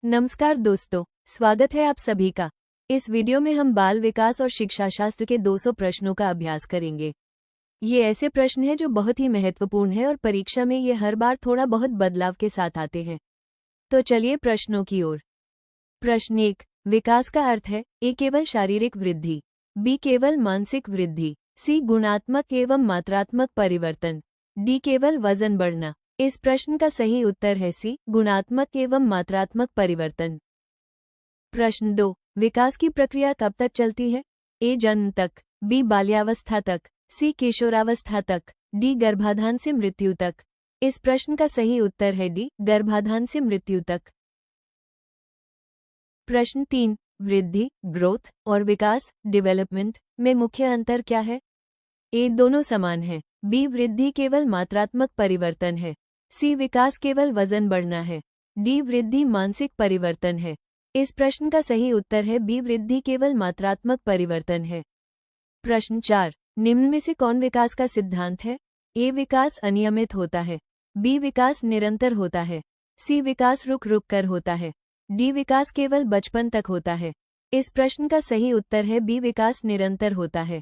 नमस्कार दोस्तों, स्वागत है आप सभी का। इस वीडियो में हम बाल विकास और शिक्षा शास्त्र के 200 प्रश्नों का अभ्यास करेंगे। ये ऐसे प्रश्न हैं जो बहुत ही महत्वपूर्ण है और परीक्षा में ये हर बार थोड़ा बहुत बदलाव के साथ आते हैं। तो चलिए प्रश्नों की ओर। प्रश्न 1। विकास का अर्थ है ए केवल शारीरिक वृद्धि, बी केवल मानसिक वृद्धि, सी गुणात्मक एवं मात्रात्मक परिवर्तन, डी केवल वजन बढ़ना। इस प्रश्न का सही उत्तर है सी गुणात्मक एवं मात्रात्मक परिवर्तन। प्रश्न 2। विकास की प्रक्रिया कब तक चलती है? ए जन्म तक, बी बाल्यावस्था तक, सी किशोरावस्था तक, डी गर्भाधान से मृत्यु तक। इस प्रश्न का सही उत्तर है डी गर्भाधान से मृत्यु तक। प्रश्न 3। वृद्धि ग्रोथ और विकास डेवलपमेंट में मुख्य अंतर क्या है? ए दोनों समान है, बी वृद्धि केवल मात्रात्मक परिवर्तन है, सी विकास केवल वजन बढ़ना है, डी वृद्धि मानसिक परिवर्तन है। इस प्रश्न का सही उत्तर है बी वृद्धि केवल मात्रात्मक परिवर्तन है। प्रश्न 4। निम्न में से कौन विकास का सिद्धांत है? ए विकास अनियमित होता है, बी विकास निरंतर होता है, सी विकास रुक रुक कर होता है, डी विकास केवल बचपन तक होता है। इस प्रश्न का सही उत्तर है बी विकास निरंतर होता है।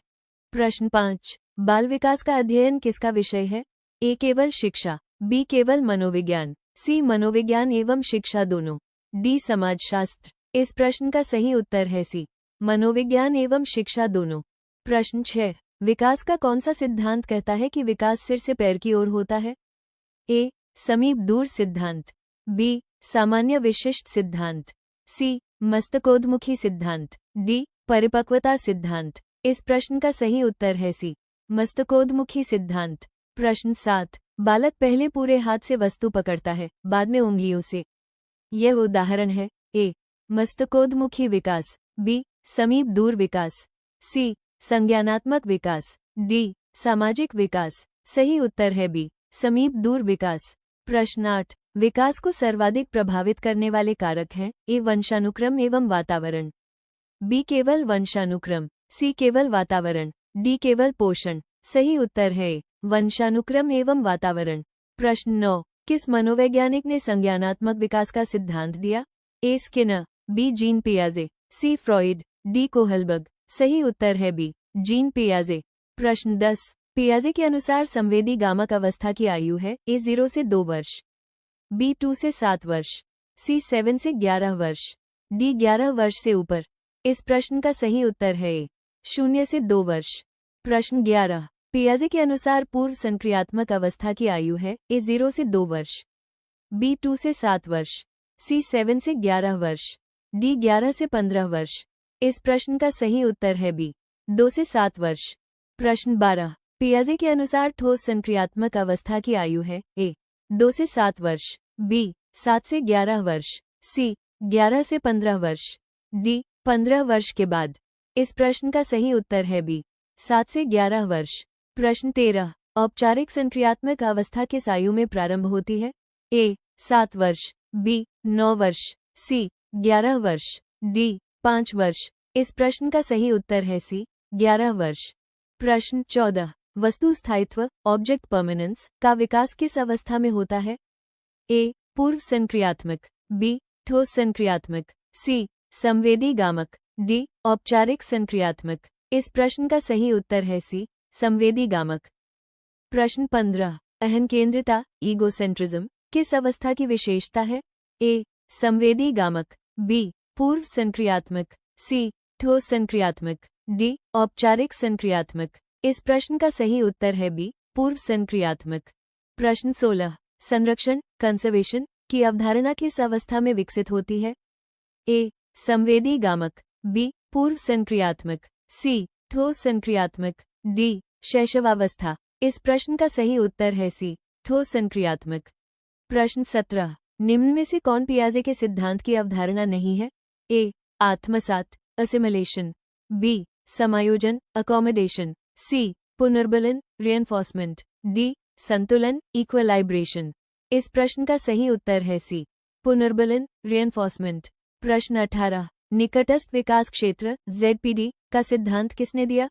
प्रश्न 5। बाल विकास का अध्ययन किसका विषय है? ए केवल शिक्षा, बी केवल मनोविज्ञान, सी मनोविज्ञान एवं शिक्षा दोनों, डी समाजशास्त्र। इस प्रश्न का सही उत्तर है सी मनोविज्ञान एवं शिक्षा दोनों। प्रश्न 6। विकास का कौन सा सिद्धांत कहता है कि विकास सिर से पैर की ओर होता है? ए समीप दूर सिद्धांत, बी सामान्य विशिष्ट सिद्धांत, सी मस्तकोद्मुखी सिद्धांत, डी परिपक्वता सिद्धांत। इस प्रश्न का सही उत्तर है सी मस्तकोद्मुखी सिद्धांत। प्रश्न 7। बालक पहले पूरे हाथ से वस्तु पकड़ता है, बाद में उंगलियों से। यह उदाहरण है ए मस्तकोद्मुखी विकास, बी समीप दूर विकास, सी संज्ञानात्मक विकास, डी सामाजिक विकास। सही उत्तर है बी समीप दूर विकास। प्रश्न 8। विकास को सर्वाधिक प्रभावित करने वाले कारक हैं? ए वंशानुक्रम एवं वातावरण, बी केवल वंशानुक्रम, सी केवल वातावरण, डी केवल पोषण। सही उत्तर है ए वंशानुक्रम एवं वातावरण। प्रश्न 9। किस मनोवैज्ञानिक ने संज्ञानात्मक विकास का सिद्धांत दिया? ए स्किनर, बी जीन पियाजे, सी फ्रॉइड, डी कोहलबर्ग। सही उत्तर है बी जीन पियाजे। प्रश्न 10। पियाजे के अनुसार संवेदी गामक अवस्था की आयु है? ए 0 से 2 वर्ष, बी 2 से 7 वर्ष, सी 7 से 11 वर्ष, डी 11 वर्ष से ऊपर। इस प्रश्न का सही उत्तर है ए 0 से 2 वर्ष। प्रश्न 11। पियाजे के अनुसार पूर्व संक्रियात्मक अवस्था की आयु है? ए 0 से 2 वर्ष, बी 2 से 7 वर्ष, सी 7 से 11 वर्ष, डी 11 से 15 वर्ष। इस प्रश्न का सही उत्तर है बी 2 से 7 वर्ष। प्रश्न 12। पियाजे के अनुसार ठोस संक्रियात्मक अवस्था की आयु है? ए 2 से 7 वर्ष, बी 7 से 11 वर्ष, सी 11 से 15 वर्ष, डी 15 वर्ष के बाद। इस प्रश्न का सही उत्तर है बी 7 से 11 वर्ष। प्रश्न 13। औपचारिक संक्रियात्मक अवस्था किस आयु में प्रारंभ होती है? ए 7 वर्ष, बी 9 वर्ष, सी 11 वर्ष, डी 5 वर्ष। इस प्रश्न का सही उत्तर है सी 11 वर्ष। प्रश्न 14। वस्तु स्थायित्व ऑब्जेक्ट परमानेंस का विकास किस अवस्था में होता है? ए पूर्व संक्रियात्मक, बी ठोस संक्रियात्मक, सी संवेदी गामक, डी औपचारिक संक्रियात्मक। इस प्रश्न का सही उत्तर है सी संवेदी गामक। प्रश्न 15। अहंकेंद्रिता ईगोसेंट्रिज्म किस अवस्था की विशेषता है? ए संवेदी गामक, बी पूर्व संक्रियात्मक, सी ठोस संक्रियात्मक, डी औपचारिक संक्रियात्मक। इस प्रश्न का सही उत्तर है बी पूर्व संक्रियात्मक। प्रश्न 16। संरक्षण कंजर्वेशन की अवधारणा किस अवस्था में विकसित होती है? ए संवेदी गामक, बी पूर्व संक्रियात्मक, सी ठोस संक्रियात्मक, डी शैशवावस्था। इस प्रश्न का सही उत्तर है सी ठोस संक्रियात्मक। प्रश्न 17। निम्न में से कौन पियाजे के सिद्धांत की अवधारणा नहीं है? ए आत्मसात असिमिलेशन, बी समायोजन अकोमोडेशन, सी पुनर्बलन रिएन्फोर्समेंट, डी संतुलन इक्विलाइब्रेशन। इस प्रश्न का सही उत्तर है सी पुनर्बलन रिएन्फोर्समेंट। प्रश्न 18। निकटस्थ विकास क्षेत्र ZPD का सिद्धांत किसने दिया?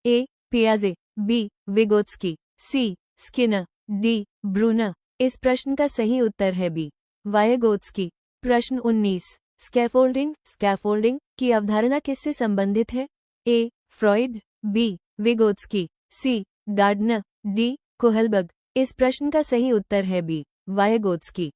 ए पियाजे, B Vygotsky, C Skinner, D Bruner. इस प्रश्न का सही उत्तर है बी वायगोत्स्की। प्रश्न 19। स्कैफोल्डिंग की अवधारणा किससे संबंधित है? A. Freud, B. Vygotsky, C. Gardner, D. Kohlberg. इस प्रश्न का सही उत्तर है बी. वायगोत्स्की।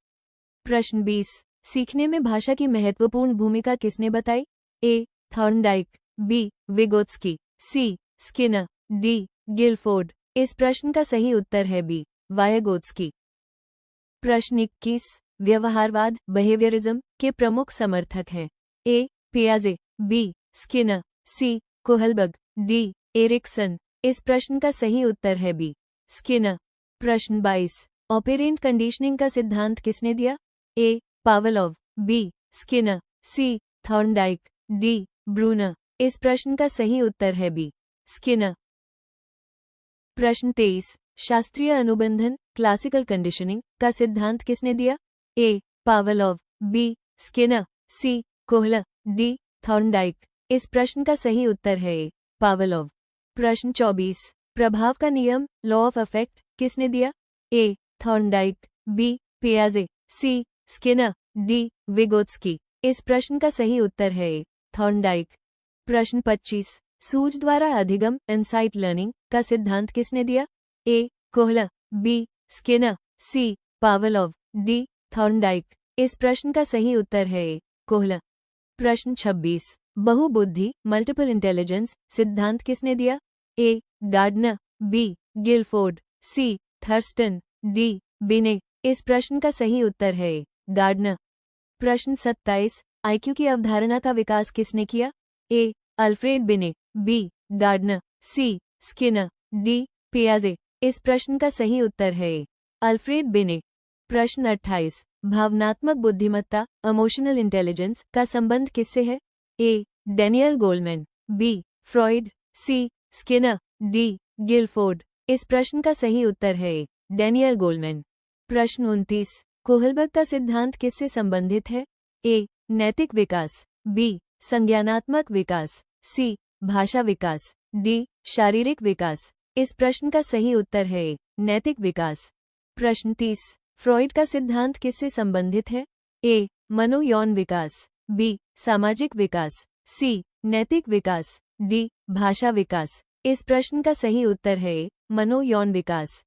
प्रश्न 20। सीखने में भाषा की महत्वपूर्ण भूमिका किसने बताई? A. Thorndike, B. Vygotsky, C. Skinner, D. Guilford. इस प्रश्न का सही उत्तर है बी. वायगोत्स्की। प्रश्न 21। व्यवहारवाद बिहेवियरिज्म के प्रमुख समर्थक हैं? ए. पियाजे, B. Skinner, C. Kohlberg, D. Erikson. इस प्रश्न का सही उत्तर है बी. स्किनर। प्रश्न 22। ऑपरेंट कंडीशनिंग का सिद्धांत किसने दिया? A. Pavlov, B. Skinner, C. Thorndike, D. Bruner. इस प्रश्न का सही उत्तर है बी. स्किनर। प्रश्न 23। शास्त्रीय अनुबंधन क्लासिकल कंडीशनिंग का सिद्धांत किसने दिया? A. Pavlov, B. Skinner, C. Kohler, D. Thorndike. इस प्रश्न का सही उत्तर है ए. पावलोव। प्रश्न 24। प्रभाव का नियम लॉ ऑफ अफेक्ट किसने दिया? ए. Thorndike, B. पियाजे, सी. Skinner, D. विगोत्स्की। इस प्रश्न का सही उत्तर है ए. थॉर्नडाइक। प्रश्न 25। सूझ द्वारा अधिगम इनसाइट लर्निंग का सिद्धांत किसने दिया? A. Kohler, B. Skinner, C. Pavlov, D. Thorndike. इस प्रश्न का सही उत्तर है ए. कोहलर। प्रश्न 26। बहुबुद्धि मल्टीपल इंटेलिजेंस सिद्धांत किसने दिया? A. Gardner, B. Guilford, C. Thurstone, D. Binet. इस प्रश्न का सही उत्तर है ए. गार्डनर। प्रश्न 27। आईक्यू की अवधारणा का विकास किसने किया? A. Alfred Binet, B. Gardner, C. Skinner, D. पियाजे। इस प्रश्न का सही उत्तर है ए. अल्फ्रेड बिने। प्रश्न 28। भावनात्मक बुद्धिमत्ता इमोशनल इंटेलिजेंस का संबंध किससे है? A. Daniel Goleman, B. Freud, C. Skinner, D. Guilford. इस प्रश्न का सही उत्तर है ए. Daniel Goleman. प्रश्न 29। कोहलबर्ग का सिद्धांत किससे संबंधित है? ए. नैतिक विकास, बी. संज्ञानात्मक विकास, सी. भाषा विकास, डी. शारीरिक विकास। इस प्रश्न का सही उत्तर है ए. नैतिक विकास। प्रश्न 30। फ्रॉइड का सिद्धांत किससे संबंधित है? ए. मनोयौन विकास, बी. सामाजिक विकास, सी. नैतिक विकास, डी. भाषा विकास। इस प्रश्न का सही उत्तर है ए. मनोयौन विकास।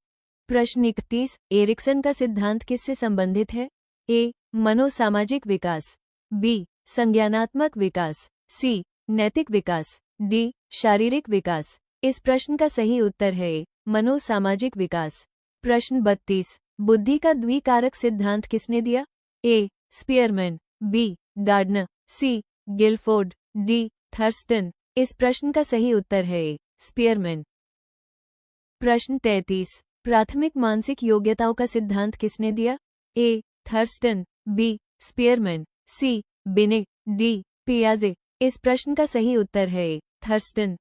प्रश्न 31। एरिक्सन का सिद्धांत किससे संबंधित है? ए. मनोसामाजिक विकास, बी. संज्ञानात्मक विकास, सी. नैतिक विकास, डी. शारीरिक विकास। इस प्रश्न का सही उत्तर है ए. मनोसामाजिक विकास। प्रश्न 32। बुद्धि का द्विकारक सिद्धांत किसने दिया? A. Spearman, B. Gardner, C. Guilford, D. Thurstone. इस प्रश्न का सही उत्तर है ए. स्पीयरमैन। प्रश्न 33। प्राथमिक मानसिक योग्यताओं का सिद्धांत किसने दिया? A. Thurstone, B. Spearman, C. Binet, D. पियाजे। इस प्रश्न का सही उत्तर है ए. थर्स्टन।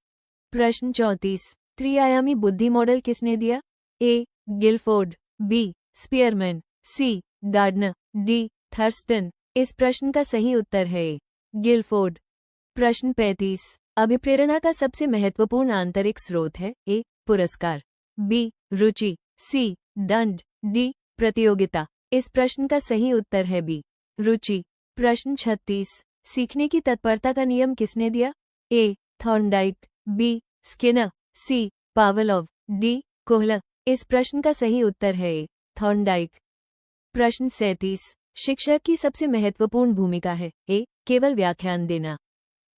प्रश्न 34। त्रिआयामी बुद्धि मॉडल किसने दिया? A. Guilford, B. Spearman, C. Gardner, D. Thurstone. इस प्रश्न का सही उत्तर है ए. गिलफोर्ड। प्रश्न 35। अभिप्रेरणा का सबसे महत्वपूर्ण आंतरिक स्रोत है? ए. पुरस्कार, बी. रुचि, सी. दंड, डी. प्रतियोगिता। इस प्रश्न का सही उत्तर है बी. रुचि। प्रश्न 36। सीखने की तत्परता का नियम किसने दिया? A. Thorndike, B. Skinner, C. Pavlov, D. Kohler. इस प्रश्न का सही उत्तर है ए. थॉर्नडाइक। प्रश्न 37। शिक्षक की सबसे महत्वपूर्ण भूमिका है? ए. केवल व्याख्यान देना,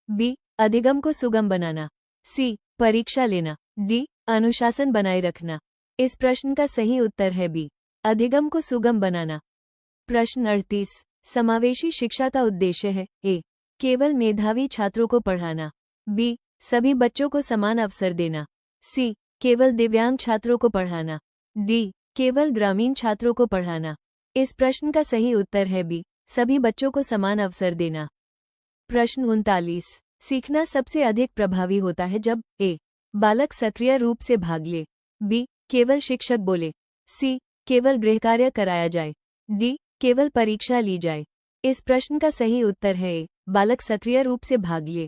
बी. अधिगम को सुगम बनाना, सी. परीक्षा लेना, डी. अनुशासन बनाए रखना। इस प्रश्न का सही उत्तर है बी. अधिगम को सुगम बनाना। प्रश्न 38। समावेशी शिक्षा का उद्देश्य है? ए. केवल मेधावी छात्रों को पढ़ाना, बी. सभी बच्चों को समान अवसर देना, सी. केवल दिव्यांग छात्रों को पढ़ाना, डी. केवल ग्रामीण छात्रों को पढ़ाना। इस प्रश्न का सही उत्तर है बी. सभी बच्चों को समान अवसर देना। प्रश्न 39। सीखना सबसे अधिक प्रभावी होता है जब ए. बालक सक्रिय रूप से भाग ले, बी. केवल शिक्षक बोले, सी. केवल गृहकार्य कराया जाए, डी. केवल परीक्षा ली जाए। इस प्रश्न का सही उत्तर है ए. बालक सक्रिय रूप से भाग ले।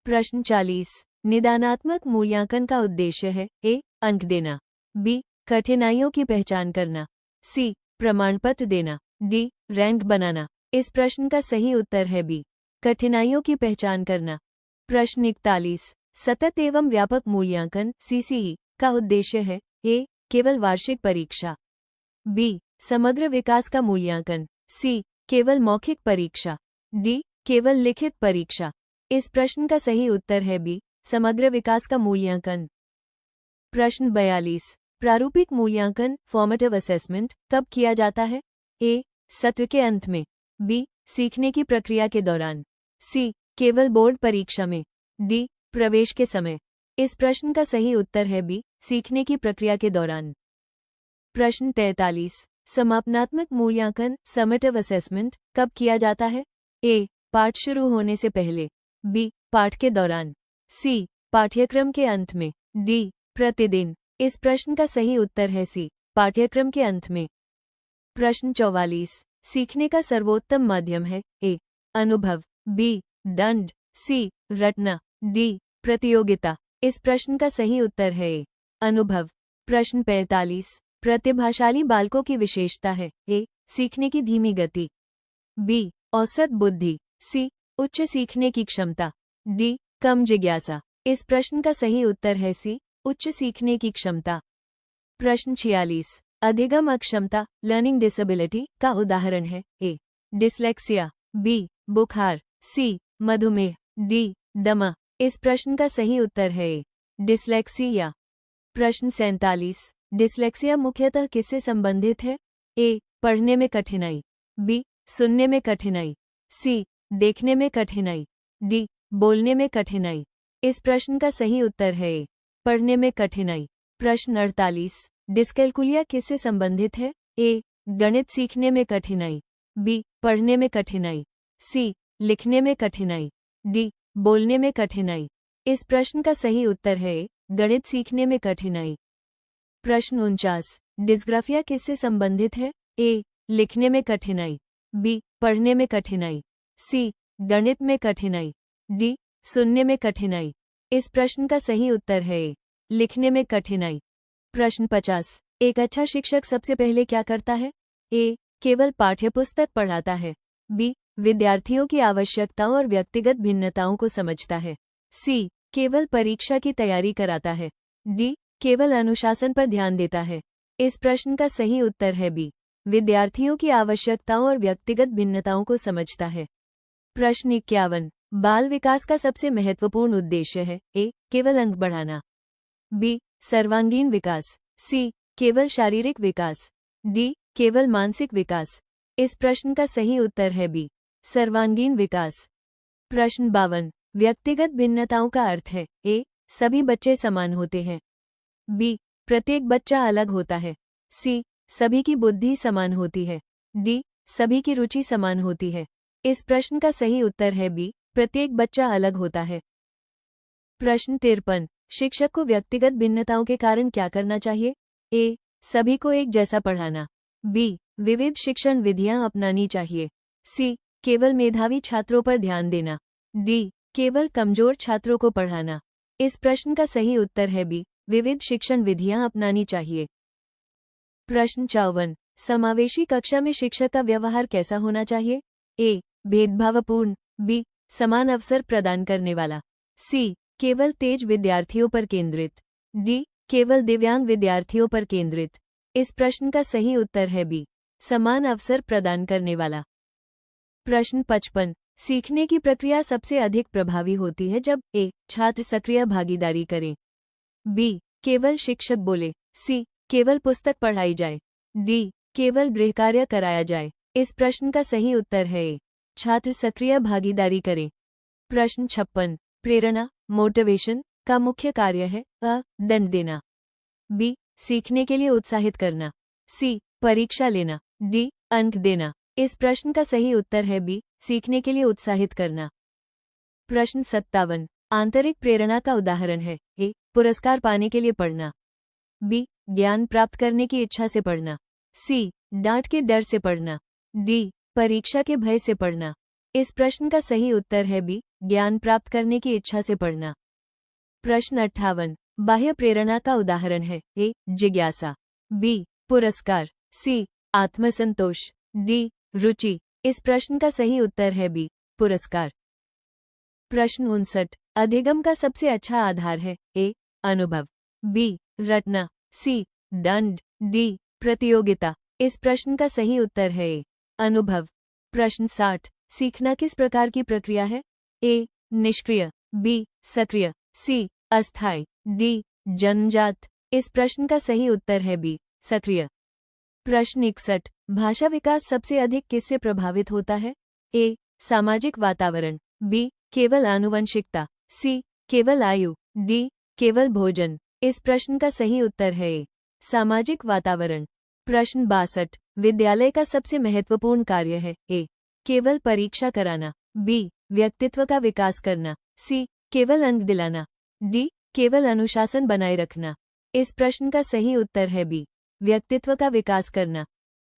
प्रश्न 40। निदानात्मक मूल्यांकन का उद्देश्य है? ए. अंक देना, बी. कठिनाइयों की पहचान करना, सी. प्रमाण पत्र देना, डी. रैंक बनाना। इस प्रश्न का सही उत्तर है बी, कठिनाइयों की पहचान करना। प्रश्न 41, सतत एवं व्यापक मूल्यांकन सीसीई का उद्देश्य है ए, केवल वार्षिक परीक्षा, बी, समग्र विकास का मूल्यांकन, सी, केवल मौखिक परीक्षा, डी, केवल लिखित परीक्षा। इस प्रश्न का सही उत्तर है बी, समग्र विकास का मूल्यांकन। प्रश्न 42, प्रारूपिक मूल्यांकन फॉर्मेटिव असेसमेंट कब किया जाता है? ए, सत्र के अंत में, बी, सीखने की प्रक्रिया के दौरान, सी, केवल बोर्ड परीक्षा में, डी, प्रवेश के समय। इस प्रश्न का सही उत्तर है बी, सीखने की प्रक्रिया के दौरान। प्रश्न 43, समापनात्मक मूल्यांकन समेटिव असेसमेंट कब किया जाता है? ए, पाठ शुरू होने से पहले, बी, पाठ के दौरान, सी, पाठ्यक्रम के अंत में, डी, प्रतिदिन। इस प्रश्न का सही उत्तर है सी, पाठ्यक्रम के अंत में। प्रश्न 44, सीखने का सर्वोत्तम माध्यम है ए, अनुभव, बी, दंड, सी, रटना, डी, प्रतियोगिता। इस प्रश्न का सही उत्तर है ए, अनुभव। प्रश्न 45, प्रतिभाशाली बालकों की विशेषता है ए, सीखने की धीमी गति, बी, औसत बुद्धि, सी, उच्च सीखने की क्षमता, डी, कम जिज्ञासा। इस प्रश्न का सही उत्तर है सी, उच्च सीखने की क्षमता। प्रश्न 46, अधिगम अक्षमता लर्निंग डिसेबिलिटी का उदाहरण है ए, डिसलेक्सिया, बी, बुखार, सी, मधुमेह, डी, दमा। इस प्रश्न का सही उत्तर है ए, डिसलेक्सिया। प्रश्न 47, डिसलेक्सिया मुख्यतः किससे संबंधित है? ए, पढ़ने में कठिनाई, बी, सुनने में कठिनाई, सी, देखने में कठिनाई, डी, बोलने में कठिनाई। इस प्रश्न का सही उत्तर है ए, पढ़ने में कठिनाई। प्रश्न 48, डिस्कैल्कुलिया किससे संबंधित है? ए, गणित सीखने में कठिनाई, बी, पढ़ने में कठिनाई, सी, लिखने में कठिनाई, डी, बोलने में कठिनाई। इस प्रश्न का सही उत्तर है ए, गणित सीखने में कठिनाई। प्रश्न 49, डिस्ग्राफिया किससे संबंधित है? ए, लिखने में कठिनाई, बी, पढ़ने में कठिनाई, सी, गणित में कठिनाई, डी, सुनने में कठिनाई। इस प्रश्न का सही उत्तर है ए, लिखने में कठिनाई। प्रश्न 50, एक अच्छा शिक्षक सबसे पहले क्या करता है? ए, केवल पाठ्यपुस्तक पढ़ाता है, बी, विद्यार्थियों की आवश्यकताओं और व्यक्तिगत भिन्नताओं को समझता है, सी, केवल परीक्षा की तैयारी कराता है, डी, केवल अनुशासन पर ध्यान देता है। इस प्रश्न का सही उत्तर है बी, विद्यार्थियों की आवश्यकताओं और व्यक्तिगत भिन्नताओं को समझता है। प्रश्न 51, बाल विकास का सबसे महत्वपूर्ण उद्देश्य है ए, केवल अंक बढ़ाना, बी, सर्वांगीण विकास, सी, केवल शारीरिक विकास, डी, केवल मानसिक विकास। इस प्रश्न का सही उत्तर है बी, सर्वांगीण विकास। प्रश्न 52, व्यक्तिगत भिन्नताओं का अर्थ है ए, सभी बच्चे समान होते हैं, बी, प्रत्येक बच्चा अलग होता है, सी, सभी की बुद्धि समान होती है, डी, सभी की रुचि समान होती है। इस प्रश्न का सही उत्तर है बी, प्रत्येक बच्चा अलग होता है। प्रश्न 53, शिक्षक को व्यक्तिगत भिन्नताओं के कारण क्या करना चाहिए? ए, सभी को एक जैसा पढ़ाना, बी, विविध शिक्षण विधियां अपनानी चाहिए, सी, केवल मेधावी छात्रों पर ध्यान देना, डी, केवल कमजोर छात्रों को पढ़ाना। इस प्रश्न का सही उत्तर है बी, विविध शिक्षण विधियां अपनानी चाहिए। प्रश्न 54, समावेशी कक्षा में शिक्षक का व्यवहार कैसा होना चाहिए? ए, भेदभावपूर्ण, बी, समान अवसर प्रदान करने वाला, सी, केवल तेज विद्यार्थियों पर केंद्रित, डी, केवल दिव्यांग विद्यार्थियों पर केंद्रित। इस प्रश्न का सही उत्तर है बी, समान अवसर प्रदान करने वाला। प्रश्न 55, सीखने की प्रक्रिया सबसे अधिक प्रभावी होती है जब ए, छात्र सक्रिय भागीदारी करें, बी, केवल शिक्षक बोले, सी, केवल पुस्तक पढ़ाई जाए, डी, केवल गृहकार्य कराया जाए। इस प्रश्न का सही उत्तर है ए, छात्र सक्रिय भागीदारी करें। प्रश्न 56, प्रेरणा मोटिवेशन का मुख्य कार्य है अ, दंड देना, बी, सीखने के लिए उत्साहित करना, सी, परीक्षा लेना, डी, अंक देना। इस प्रश्न का सही उत्तर है बी, सीखने के लिए उत्साहित करना। प्रश्न 57, आंतरिक प्रेरणा का उदाहरण है ए, पुरस्कार पाने के लिए पढ़ना, बी, ज्ञान प्राप्त करने की इच्छा से पढ़ना, सी, डांट के डर से पढ़ना, डी, परीक्षा के भय से पढ़ना। इस प्रश्न का सही उत्तर है बी, ज्ञान प्राप्त करने की इच्छा से पढ़ना। प्रश्न 58, बाह्य प्रेरणा का उदाहरण है ए, जिज्ञासा, बी, पुरस्कार, सी, आत्मसंतोष, डी, रुचि। इस प्रश्न का सही उत्तर है बी, पुरस्कार। प्रश्न 59, अधिगम का सबसे अच्छा आधार है ए, अनुभव, बी, रटना, सी, दंड, डी, प्रतियोगिता। इस प्रश्न का सही उत्तर है ए, अनुभव। प्रश्न 60, सीखना किस प्रकार की प्रक्रिया है? ए, निष्क्रिय, बी, सक्रिय, सी, अस्थायी, डी, जन्मजात। इस प्रश्न का सही उत्तर है बी, सक्रिय। प्रश्न 61, भाषा विकास सबसे अधिक किससे प्रभावित होता है? ए, सामाजिक वातावरण, बी, केवल आनुवंशिकता, सी, केवल आयु, डी, केवल भोजन। इस प्रश्न का सही उत्तर है ए, सामाजिक वातावरण। प्रश्न 62, विद्यालय का सबसे महत्वपूर्ण कार्य है? ए, केवल परीक्षा कराना, बी, व्यक्तित्व का विकास करना, सी, केवल अंक दिलाना, डी, केवल अनुशासन बनाए रखना। इस प्रश्न का सही उत्तर है बी, व्यक्तित्व का विकास करना।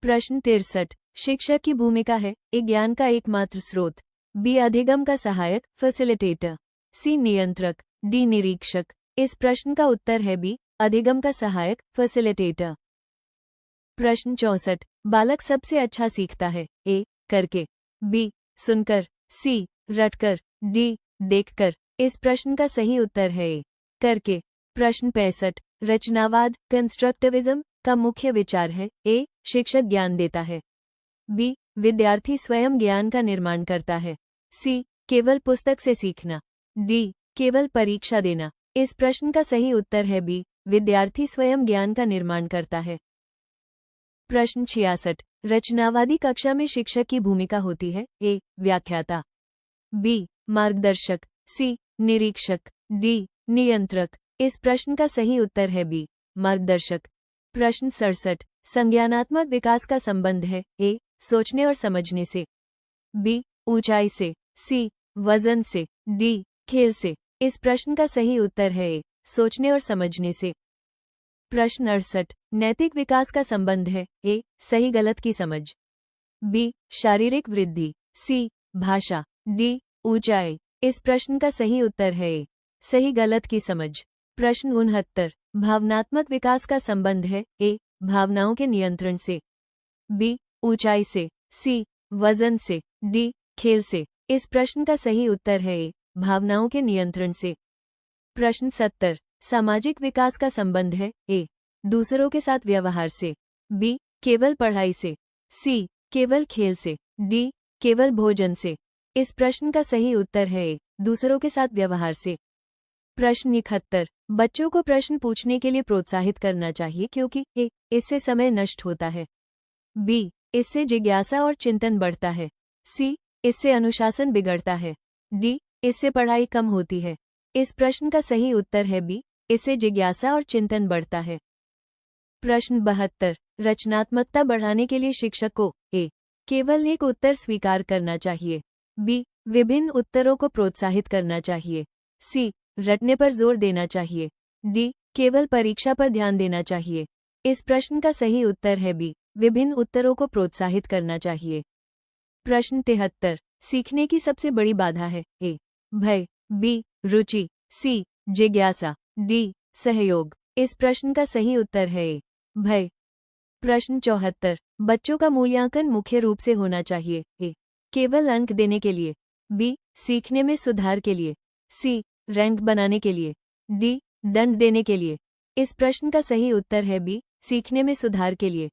प्रश्न 63, शिक्षक की भूमिका है? ए, ज्ञान का एकमात्र स्रोत, बी, अधिगम का सहायक फैसिलिटेटर, सी, नियंत्रक, डी, निरीक्षक। इस प्रश्न का उत्तर है बी, अधिगम का सहायक फैसिलिटेटर। प्रश्न 64, बालक सबसे अच्छा सीखता है? ए, करके, बी, सुनकर, सी, रटकर, डी, देखकर। इस प्रश्न का सही उत्तर है ए, करके। प्रश्न 65, रचनावाद कंस्ट्रक्टिविज्म का मुख्य विचार है? ए, शिक्षक ज्ञान देता है, बी, विद्यार्थी स्वयं ज्ञान का निर्माण करता है, सी, केवल पुस्तक से सीखना, डी, केवल परीक्षा देना। इस प्रश्न का सही उत्तर है बी, विद्यार्थी स्वयं ज्ञान का निर्माण करता है। प्रश्न 66, रचनावादी कक्षा में शिक्षक की भूमिका होती है? ए, व्याख्याता, बी, मार्गदर्शक, सी, निरीक्षक, डी, नियंत्रक। इस प्रश्न का सही उत्तर है बी, मार्गदर्शक। प्रश्न 67, संज्ञानात्मक विकास का संबंध है? ए, सोचने और समझने से, बी, ऊंचाई से, सी, वजन से, डी, खेल से। इस प्रश्न का सही उत्तर है ए, सोचने और समझने से। प्रश्न 68, नैतिक विकास का संबंध है? ए, सही गलत की समझ, बी, शारीरिक वृद्धि, सी, भाषा, डी, ऊंचाई। इस प्रश्न का सही उत्तर है ए, सही गलत की समझ। प्रश्न 69, भावनात्मक विकास का संबंध है? ए, भावनाओं के नियंत्रण से, बी, ऊंचाई से, सी, वजन से, डी, खेल से। इस प्रश्न का सही उत्तर है ए, भावनाओं के नियंत्रण से। प्रश्न 70, सामाजिक विकास का संबंध है? ए, दूसरों के साथ व्यवहार से, बी, केवल पढ़ाई से, सी, केवल खेल से, डी, केवल भोजन से। इस प्रश्न का सही उत्तर है ए, दूसरों के साथ व्यवहार से। प्रश्न 71, बच्चों को प्रश्न पूछने के लिए प्रोत्साहित करना चाहिए क्योंकि ए, इससे समय नष्ट होता है, बी, इससे जिज्ञासा और चिंतन बढ़ता है, सी, इससे अनुशासन बिगड़ता है, डी, इससे पढ़ाई कम होती है। इस प्रश्न का सही उत्तर है बी, इससे जिज्ञासा और चिंतन बढ़ता है। प्रश्न 72, रचनात्मकता बढ़ाने के लिए शिक्षक को ए, केवल एक उत्तर स्वीकार करना चाहिए, बी, विभिन्न उत्तरों को प्रोत्साहित करना चाहिए, सी, रटने पर जोर देना चाहिए, डी, केवल परीक्षा पर ध्यान देना चाहिए। इस प्रश्न का सही उत्तर है बी, विभिन्न उत्तरों को प्रोत्साहित करना चाहिए। प्रश्न 73, सीखने की सबसे बड़ी बाधा है? ए, भय, बी, रुचि, सी, जिज्ञासा, डी, सहयोग। इस प्रश्न का सही उत्तर है ए, भय। प्रश्न 74, बच्चों का मूल्यांकन मुख्य रूप से होना चाहिए? ए, केवल अंक देने के लिए, बी, सीखने में सुधार के लिए, सी, रैंक बनाने के लिए, डी, दंड देने के लिए। इस प्रश्न का सही उत्तर है बी, सीखने में सुधार के लिए।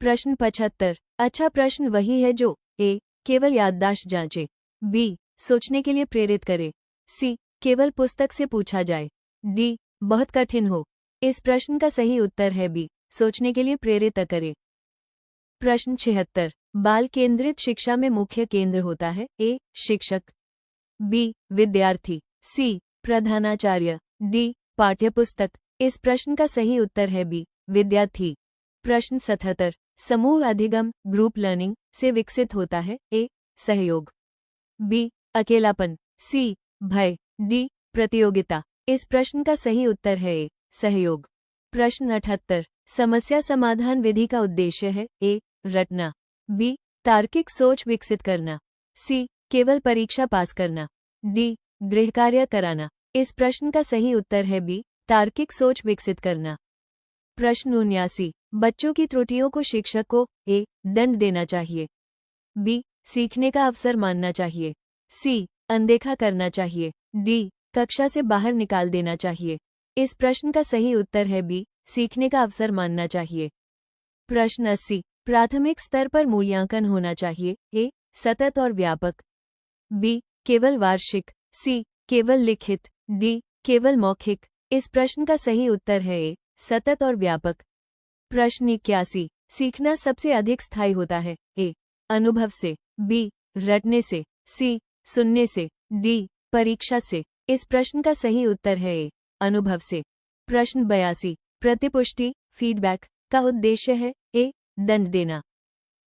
प्रश्न 75, अच्छा प्रश्न वही है जो ए, केवल याददाश्त जांचे, बी, सोचने के लिए प्रेरित करे, सी, केवल पुस्तक से पूछा जाए, डी, बहुत कठिन हो। इस प्रश्न का सही उत्तर है बी, सोचने के लिए प्रेरित करे। प्रश्न 76, बाल केंद्रित शिक्षा में मुख्य केंद्र होता है? ए, शिक्षक, बी, विद्यार्थी, सी, प्रधानाचार्य, डी, पाठ्यपुस्तक। इस प्रश्न का सही उत्तर है बी, विद्यार्थी। प्रश्न 77, समूह अधिगम ग्रुप लर्निंग से विकसित होता है? ए, सहयोग, बी, अकेलापन, सी, भय, डी, प्रतियोगिता। इस प्रश्न का सही उत्तर है ए, सहयोग। प्रश्न 78, समस्या समाधान विधि का उद्देश्य है? ए, रटना, बी, तार्किक सोच विकसित करना, सी, केवल परीक्षा पास करना, डी, गृहकार्य कराना। इस प्रश्न का सही उत्तर है बी, तार्किक सोच विकसित करना। प्रश्न 79, बच्चों की त्रुटियों को शिक्षक को ए, दंड देना चाहिए, बी, सीखने का अवसर मानना चाहिए। सी, अनदेखा करना चाहिए। डी, कक्षा से बाहर निकाल देना चाहिए। इस प्रश्न का सही उत्तर है बी, सीखने का अवसर मानना चाहिए। प्रश्न 80, प्राथमिक स्तर पर मूल्यांकन होना चाहिए। ए, सतत और व्यापक। बी, केवल वार्षिक। सी, केवल लिखित। डी, केवल मौखिक। इस प्रश्न का सही उत्तर है ए, सतत और व्यापक। प्रश्न 81, सीखना सबसे अधिक स्थायी होता है। ए, अनुभव से। बी, रटने से। सी, सुनने से। डी, परीक्षा से। इस प्रश्न का सही उत्तर है ए, अनुभव से। प्रश्न 82, प्रतिपुष्टि फीडबैक का उद्देश्य है। ए, दंड देना।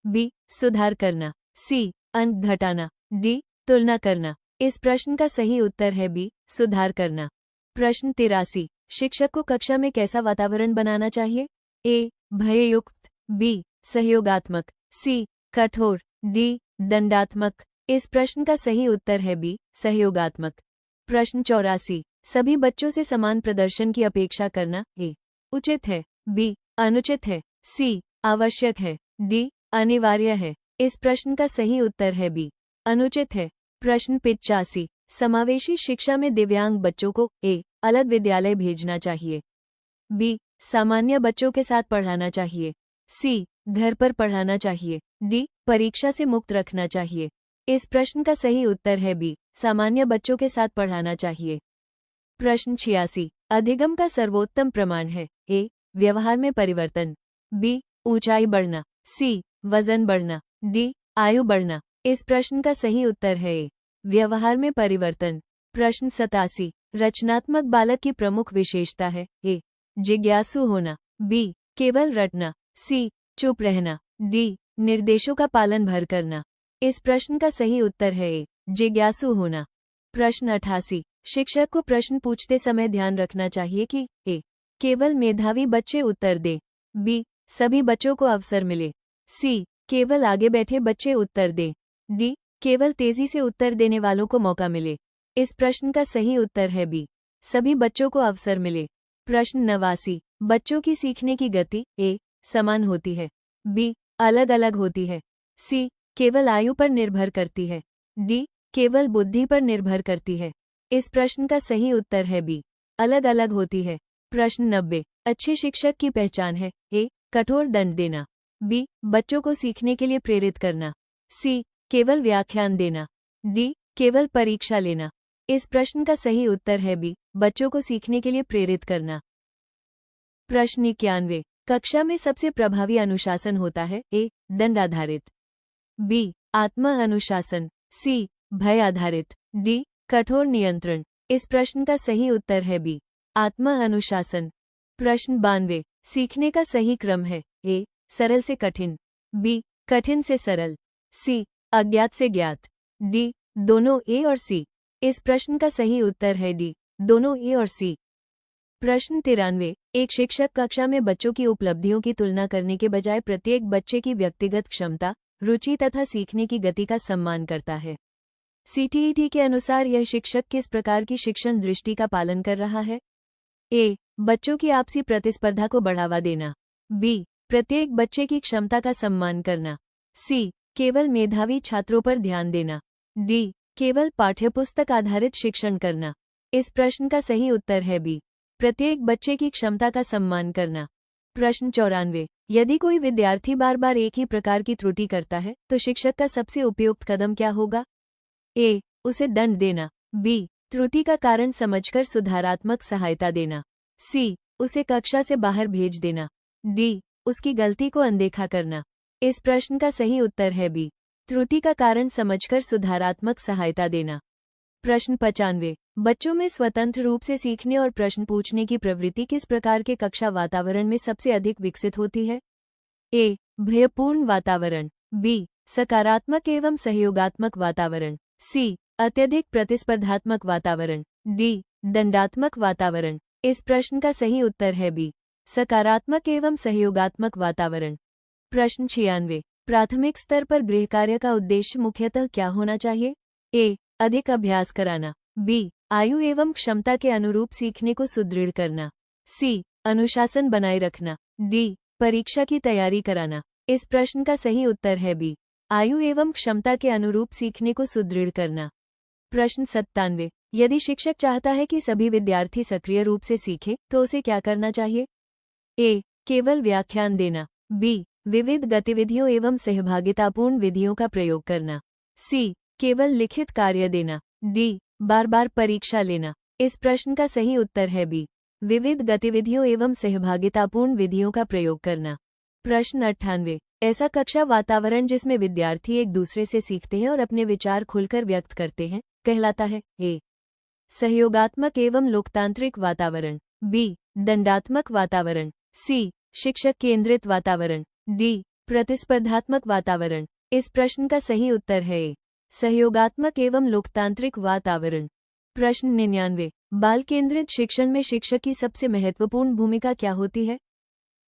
बी, सुधार करना। सी, अंक घटाना। डी, तुलना करना। इस प्रश्न का सही उत्तर है बी, सुधार करना। प्रश्न 83, शिक्षक को कक्षा में कैसा वातावरण बनाना चाहिए। ए, भययुक्त। बी, सहयोगात्मक। सी, कठोर। डी, दंडात्मक। इस प्रश्न का सही उत्तर है बी, सहयोगात्मक। प्रश्न 84, सभी बच्चों से समान प्रदर्शन की अपेक्षा करना। ए, उचित है। बी, अनुचित है। सी, आवश्यक है। डी, अनिवार्य है। इस प्रश्न का सही उत्तर है बी, अनुचित है। प्रश्न 85, समावेशी शिक्षा में दिव्यांग बच्चों को ए, अलग विद्यालय भेजना चाहिए। बी, सामान्य बच्चों के साथ पढ़ाना चाहिए। सी, घर पर पढ़ाना चाहिए। डी, परीक्षा से मुक्त रखना चाहिए। इस प्रश्न का सही उत्तर है बी, सामान्य बच्चों के साथ पढ़ाना चाहिए। प्रश्न 86, अधिगम का सर्वोत्तम प्रमाण है। ए, व्यवहार में परिवर्तन। बी, ऊंचाई बढ़ना। सी, वजन बढ़ना। डी, आयु बढ़ना। इस प्रश्न का सही उत्तर है ए, व्यवहार में परिवर्तन। प्रश्न 87, रचनात्मक बालक की प्रमुख विशेषता है। ए, जिज्ञासु होना। बी, केवल रटना। सी, चुप रहना। डी, निर्देशों का पालन भर करना। इस प्रश्न का सही उत्तर है ए, जिज्ञासु होना। प्रश्न 88, शिक्षक को प्रश्न पूछते समय ध्यान रखना चाहिए कि ए, केवल मेधावी बच्चे उत्तर दें। बी, सभी बच्चों को अवसर मिले। सी, केवल आगे बैठे बच्चे उत्तर दें। डी, केवल तेजी से उत्तर देने वालों को मौका मिले। इस प्रश्न का सही उत्तर है बी, सभी बच्चों को अवसर मिले। प्रश्न 89, बच्चों की सीखने की गति ए, समान होती है। बी, अलग अलग होती है। सी, केवल आयु पर निर्भर करती है। डी, केवल बुद्धि पर निर्भर करती है। इस प्रश्न का सही उत्तर है बी, अलग अलग होती है। प्रश्न 90, अच्छे शिक्षक की पहचान है। ए, कठोर दंड देना। बी, बच्चों को सीखने के लिए प्रेरित करना। सी, केवल व्याख्यान देना। डी, केवल परीक्षा लेना। इस प्रश्न का सही उत्तर है बी, बच्चों को सीखने के लिए प्रेरित करना। प्रश्न 91, कक्षा में सबसे प्रभावी अनुशासन होता है। ए, दंड आधारित। बी, आत्म अनुशासन। सी, भय आधारित। डी, कठोर नियंत्रण। इस प्रश्न का सही उत्तर है बी, आत्म अनुशासन। प्रश्न 92, सीखने का सही क्रम है। ए, सरल से कठिन। बी, कठिन से सरल। सी, अज्ञात से ज्ञात। डी, दोनों ए और सी। इस प्रश्न का सही उत्तर है डी, दोनों ए और सी। प्रश्न 93, एक शिक्षक कक्षा में बच्चों की उपलब्धियों की तुलना करने के बजाय प्रत्येक बच्चे की व्यक्तिगत क्षमता, रुचि तथा सीखने की गति का सम्मान करता है। सीटीईटी के अनुसार यह शिक्षक किस प्रकार की शिक्षण दृष्टि का पालन कर रहा है। ए, बच्चों की आपसी प्रतिस्पर्धा को बढ़ावा देना। बी, प्रत्येक बच्चे की क्षमता का सम्मान करना। सी, केवल मेधावी छात्रों पर ध्यान देना। डी, केवल पाठ्यपुस्तक आधारित शिक्षण करना। इस प्रश्न का सही उत्तर है बी, प्रत्येक बच्चे की क्षमता का सम्मान करना। प्रश्न 94, यदि कोई विद्यार्थी बार बार एक ही प्रकार की त्रुटि करता है तो शिक्षक का सबसे उपयुक्त कदम क्या होगा। ए, उसे दंड देना। बी, त्रुटि का कारण समझकर सुधारात्मक सहायता देना। सी, उसे कक्षा से बाहर भेज देना। डी, उसकी गलती को अनदेखा करना। इस प्रश्न का सही उत्तर है बी, त्रुटि का कारण समझकर सुधारात्मक सहायता देना। प्रश्न 95, बच्चों में स्वतंत्र रूप से सीखने और प्रश्न पूछने की प्रवृत्ति किस प्रकार के कक्षा वातावरण में सबसे अधिक विकसित होती है। ए, भयपूर्ण वातावरण। बी, सकारात्मक एवं सहयोगात्मक वातावरण। सी, अत्यधिक प्रतिस्पर्धात्मक वातावरण। डी, दंडात्मक वातावरण। इस प्रश्न का सही उत्तर है बी, सकारात्मक एवं सहयोगात्मक वातावरण। प्रश्न 96, प्राथमिक स्तर पर गृहकार्य का उद्देश्य मुख्यतः क्या होना चाहिए। ए, अधिक अभ्यास कराना। बी, आयु एवं क्षमता के अनुरूप सीखने को सुदृढ़ करना। सी, अनुशासन बनाए रखना। डी, परीक्षा की तैयारी कराना। इस प्रश्न का सही उत्तर है बी, आयु एवं क्षमता के अनुरूप सीखने को सुदृढ़ करना। प्रश्न 97। यदि शिक्षक चाहता है कि सभी विद्यार्थी सक्रिय रूप से सीखें तो उसे क्या करना चाहिए? ए. केवल व्याख्यान देना। बी. विविध गतिविधियों एवं सहभागितापूर्ण विधियों का प्रयोग करना। सी. केवल लिखित कार्य देना। डी. बार बार परीक्षा लेना। इस प्रश्न का सही उत्तर है बी. विविध गतिविधियों एवं सहभागितापूर्ण विधियों का प्रयोग करना। प्रश्न 98। ऐसा कक्षा वातावरण जिसमें विद्यार्थी एक दूसरे से सीखते हैं और अपने विचार खुलकर व्यक्त करते हैं कहलाता है? ए. सहयोगात्मक एवं लोकतांत्रिक वातावरण। बी. दंडात्मक वातावरण। सी. शिक्षक केंद्रित वातावरण। डी. प्रतिस्पर्धात्मक वातावरण। इस प्रश्न का सही उत्तर है ए. सहयोगात्मक एवं लोकतांत्रिक वातावरण। प्रश्न 99। बाल केंद्रित शिक्षण में शिक्षक की सबसे महत्वपूर्ण भूमिका क्या होती है?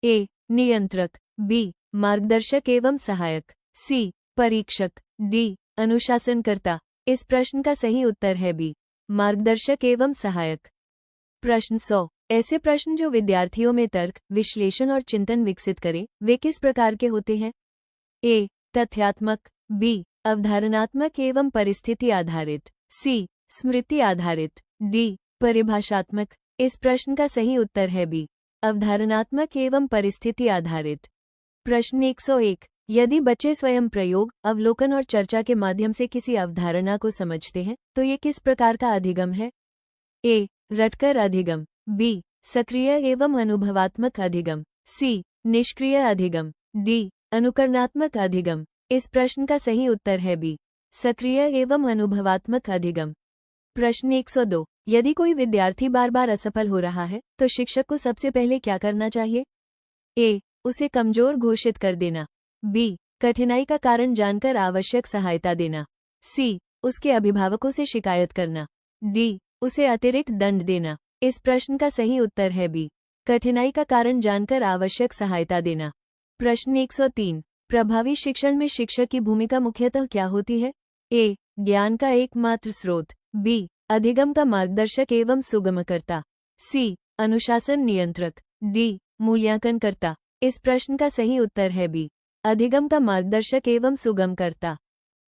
ए. नियंत्रक। बी. मार्गदर्शक एवं सहायक। सी. परीक्षक। डी. अनुशासनकर्ता। इस प्रश्न का सही उत्तर है बी. मार्गदर्शक एवं सहायक। प्रश्न 100। ऐसे प्रश्न जो विद्यार्थियों में तर्क, विश्लेषण और चिंतन विकसित करें वे किस प्रकार के होते हैं? ए. तथ्यात्मक। बी. अवधारणात्मक एवं परिस्थिति आधारित। सी. स्मृति आधारित। डी. परिभाषात्मक। इस प्रश्न का सही उत्तर है बी. अवधारणात्मक एवं परिस्थिति आधारित। प्रश्न 101। यदि बच्चे स्वयं प्रयोग, अवलोकन और चर्चा के माध्यम से किसी अवधारणा को समझते हैं तो ये किस प्रकार का अधिगम है? ए. रटकर अधिगम। बी. सक्रिय एवं अनुभवात्मक अधिगम। सी. निष्क्रिय अधिगम। डी. अनुकरणात्मक अधिगम। इस प्रश्न का सही उत्तर है बी. सक्रिय एवं अनुभवात्मक अधिगम। प्रश्न 102। यदि कोई विद्यार्थी बार बार असफल हो रहा है तो शिक्षक को सबसे पहले क्या करना चाहिए? ए. उसे कमजोर घोषित कर देना। बी. कठिनाई का कारण जानकर आवश्यक सहायता देना। सी. उसके अभिभावकों से शिकायत करना। डी. उसे अतिरिक्त दंड देना। इस प्रश्न का सही उत्तर है बी. कठिनाई का कारण जानकर आवश्यक सहायता देना। प्रश्न 103। प्रभावी शिक्षण में शिक्षक की भूमिका मुख्यतः क्या होती है? ए. ज्ञान का एकमात्र स्रोत। बी. अधिगम का मार्गदर्शक एवं सुगमकर्ता। सी. अनुशासन नियंत्रक। डी. मूल्यांकनकर्ता। इस प्रश्न का सही उत्तर है बी. अधिगम का मार्गदर्शक एवं सुगमकर्ता।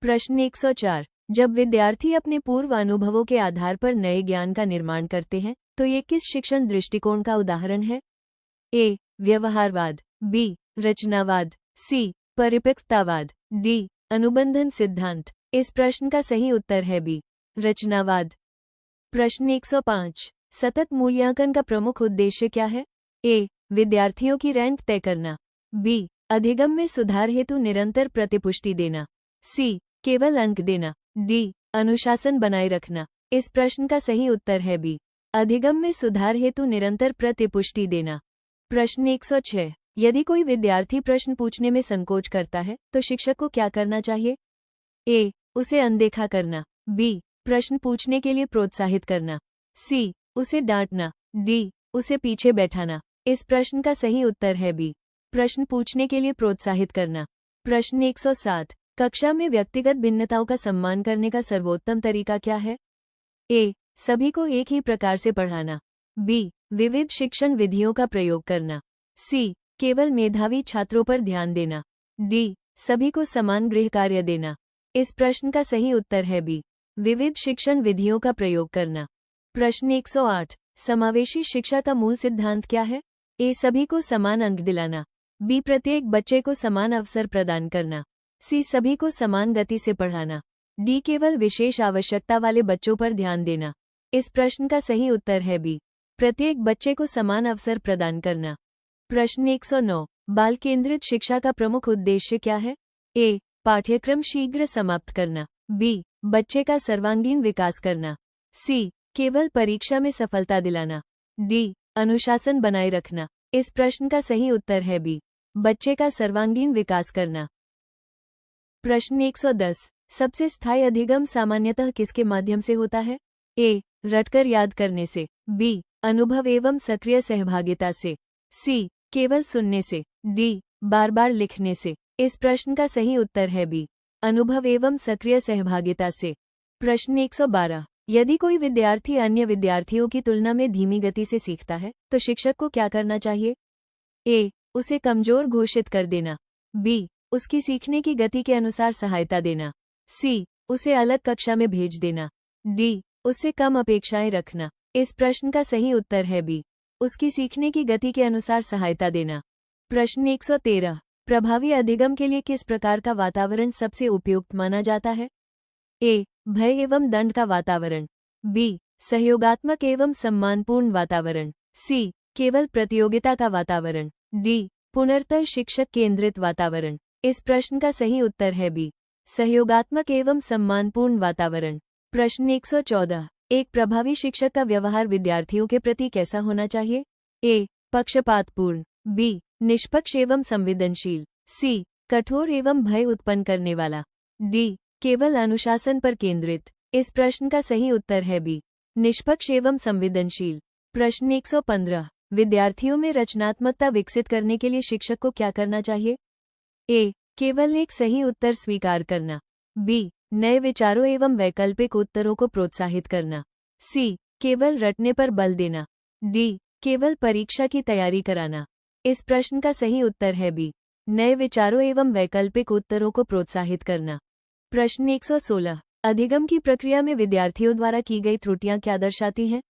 प्रश्न 104। जब विद्यार्थी अपने पूर्व अनुभवों के आधार पर नए ज्ञान का निर्माण करते हैं तो ये किस शिक्षण दृष्टिकोण का उदाहरण है? ए. व्यवहारवाद। बी. रचनावाद। सी. परिपक्वतावाद। डी. अनुबंधन सिद्धांत। इस प्रश्न का सही उत्तर है बी. रचनावाद। प्रश्न 105। सतत मूल्यांकन का प्रमुख उद्देश्य क्या है? ए. विद्यार्थियों की रैंक तय करना। बी. अधिगम में सुधार हेतु निरंतर प्रतिपुष्टि देना। सी. केवल अंक देना। डी. अनुशासन बनाए रखना। इस प्रश्न का सही उत्तर है बी. अधिगम में सुधार हेतु निरंतर प्रतिपुष्टि देना। प्रश्न 106। यदि कोई विद्यार्थी प्रश्न पूछने में संकोच करता है तो शिक्षक को क्या करना चाहिए? ए. उसे अनदेखा करना। बी. प्रश्न पूछने के लिए प्रोत्साहित करना। सी. उसे डांटना। डी. उसे पीछे बैठाना। इस प्रश्न का सही उत्तर है बी. प्रश्न पूछने के लिए प्रोत्साहित करना। प्रश्न 107। कक्षा में व्यक्तिगत भिन्नताओं का सम्मान करने का सर्वोत्तम तरीका क्या है? ए. सभी को एक ही प्रकार से पढ़ाना। बी. विविध शिक्षण विधियों का प्रयोग करना। सी. केवल मेधावी छात्रों पर ध्यान देना। डी. सभी को समान गृह कार्य देना। इस प्रश्न का सही उत्तर है बी. विविध शिक्षण विधियों का प्रयोग करना। प्रश्न 108। समावेशी शिक्षा का मूल सिद्धांत क्या है? ए. सभी को समान अंक दिलाना। बी. प्रत्येक बच्चे को समान अवसर प्रदान करना। सी. सभी को समान गति से पढ़ाना। डी. केवल विशेष आवश्यकता वाले बच्चों पर ध्यान देना। इस प्रश्न का सही उत्तर है बी. प्रत्येक बच्चे को समान अवसर प्रदान करना। प्रश्न 109। बाल केंद्रित शिक्षा का प्रमुख उद्देश्य क्या है? ए. पाठ्यक्रम शीघ्र समाप्त करना। बी. बच्चे का सर्वांगीण विकास करना। सी. केवल परीक्षा में सफलता दिलाना। डी. अनुशासन बनाए रखना। इस प्रश्न का सही उत्तर है बी. बच्चे का सर्वांगीण विकास करना। प्रश्न 110। सबसे स्थायी अधिगम सामान्यतः किसके माध्यम से होता है? ए. रटकर याद करने से। बी. अनुभव एवं सक्रिय सहभागिता से। सी. केवल सुनने से। डी. बार बार लिखने से। इस प्रश्न का सही उत्तर है बी. अनुभव एवं सक्रिय सहभागिता से। प्रश्न 112। यदि कोई विद्यार्थी अन्य विद्यार्थियों की तुलना में धीमी गति से सीखता है तो शिक्षक को क्या करना चाहिए? ए. उसे कमजोर घोषित कर देना। बी. उसकी सीखने की गति के अनुसार सहायता देना। सी, उसे अलग कक्षा में भेज देना। डी, उससे कम अपेक्षाएं रखना। इस प्रश्न का सही उत्तर है बी, उसकी सीखने की गति के अनुसार सहायता देना। प्रश्न 113, प्रभावी अधिगम के लिए किस प्रकार का वातावरण सबसे उपयुक्त माना जाता है? ए, भय एवं दंड का वातावरण। बी, सहयोगात्मक एवं सम्मानपूर्ण वातावरण। सी, केवल प्रतियोगिता का वातावरण। डी, पुनर्तः शिक्षक केंद्रित वातावरण। इस प्रश्न का सही उत्तर है बी, सहयोगात्मक एवं सम्मानपूर्ण वातावरण। प्रश्न 114, एक प्रभावी शिक्षक का व्यवहार विद्यार्थियों के प्रति कैसा होना चाहिए? ए, पक्षपातपूर्ण। बी, निष्पक्ष एवं संवेदनशील। सी, कठोर एवं भय उत्पन्न करने वाला। डी, केवल अनुशासन पर केंद्रित। इस प्रश्न का सही उत्तर है बी, निष्पक्ष एवं संवेदनशील। प्रश्न 115, विद्यार्थियों में रचनात्मकता विकसित करने के लिए शिक्षक को क्या करना चाहिए? ए, केवल एक सही उत्तर स्वीकार करना। बी, नए विचारों एवं वैकल्पिक उत्तरों को प्रोत्साहित करना। सी, केवल रटने पर बल देना। डी, केवल परीक्षा की तैयारी कराना। इस प्रश्न का सही उत्तर है बी, नए विचारों एवं वैकल्पिक उत्तरों को प्रोत्साहित करना। प्रश्न 116, अधिगम की प्रक्रिया में विद्यार्थियों द्वारा की गई त्रुटियां क्या दर्शाती हैं?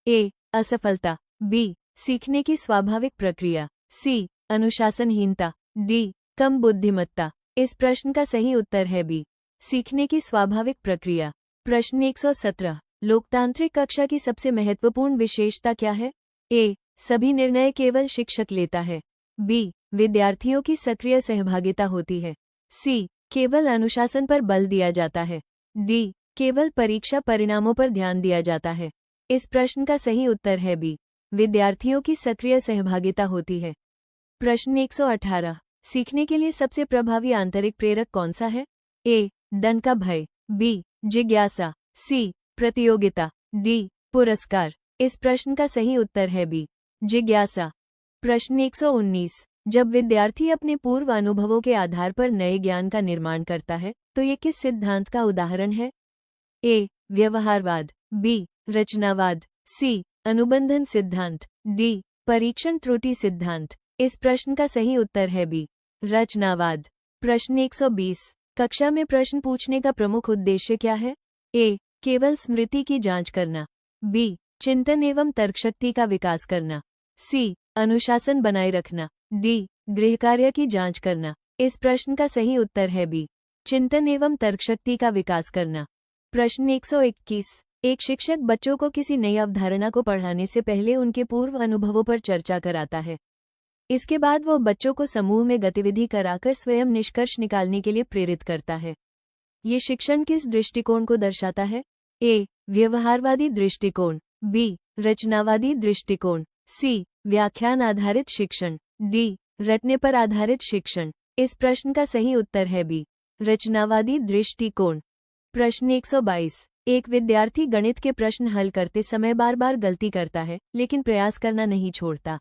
ए, असफलता। बी, सीखने की स्वाभाविक प्रक्रिया। सी, अनुशासनहीनता। डी, कम बुद्धिमत्ता। इस प्रश्न का सही उत्तर है बी, सीखने की स्वाभाविक प्रक्रिया। प्रश्न 117, लोकतांत्रिक कक्षा की सबसे महत्वपूर्ण विशेषता क्या है? ए, सभी निर्णय केवल शिक्षक लेता है। बी, विद्यार्थियों की सक्रिय सहभागिता होती है। सी, केवल अनुशासन पर बल दिया जाता है। डी, केवल परीक्षा परिणामों पर ध्यान दिया जाता है। इस प्रश्न का सही उत्तर है बी, विद्यार्थियों की सक्रिय सहभागिता होती है। प्रश्न 118, सीखने के लिए सबसे प्रभावी आंतरिक प्रेरक कौन सा है? ए, दंड का भय। बी, जिज्ञासा। सी, प्रतियोगिता। डी, पुरस्कार। इस प्रश्न का सही उत्तर है बी, जिज्ञासा। प्रश्न 119, जब विद्यार्थी अपने पूर्व अनुभवों के आधार पर नए ज्ञान का निर्माण करता है तो ये किस सिद्धांत का उदाहरण है? ए, व्यवहारवाद। बी, रचनावाद। सी, अनुबंधन सिद्धांत। डी, परीक्षण त्रुटि सिद्धांत। इस प्रश्न का सही उत्तर है बी, रचनावाद। प्रश्न 120, कक्षा में प्रश्न पूछने का प्रमुख उद्देश्य क्या है? ए, केवल स्मृति की जांच करना। बी, चिंतन एवं तर्कशक्ति का विकास करना। सी, अनुशासन बनाए रखना। डी, गृहकार्य की जांच करना। इस प्रश्न का सही उत्तर है बी, चिंतन एवं तर्कशक्ति का विकास करना। प्रश्न 121, एक शिक्षक बच्चों को किसी नई अवधारणा को पढ़ाने से पहले उनके पूर्व अनुभवों पर चर्चा कराता है। इसके बाद वो बच्चों को समूह में गतिविधि कराकर स्वयं निष्कर्ष निकालने के लिए प्रेरित करता है। ये शिक्षण किस दृष्टिकोण को दर्शाता है? ए, व्यवहारवादी दृष्टिकोण। बी, रचनावादी दृष्टिकोण। सी, व्याख्यान आधारित शिक्षण। डी, रटने पर आधारित शिक्षण। इस प्रश्न का सही उत्तर है बी, रचनावादी दृष्टिकोण। प्रश्न 122, एक विद्यार्थी गणित के प्रश्न हल करते समय बार बार गलती करता है लेकिन प्रयास करना नहीं छोड़ता।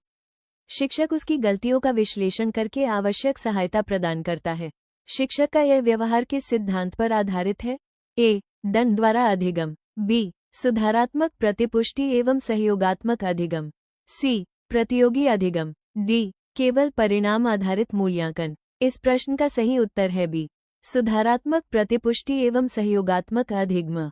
शिक्षक उसकी गलतियों का विश्लेषण करके आवश्यक सहायता प्रदान करता है। शिक्षक का यह व्यवहार किस सिद्धांत पर आधारित है? ए, दंड द्वारा अधिगम। बी, सुधारात्मक प्रतिपुष्टि एवं सहयोगात्मक अधिगम। सी, प्रतियोगी अधिगम। डी, केवल परिणाम आधारित मूल्यांकन। इस प्रश्न का सही उत्तर है बी, सुधारात्मक प्रतिपुष्टि एवं सहयोगात्मक अधिगम।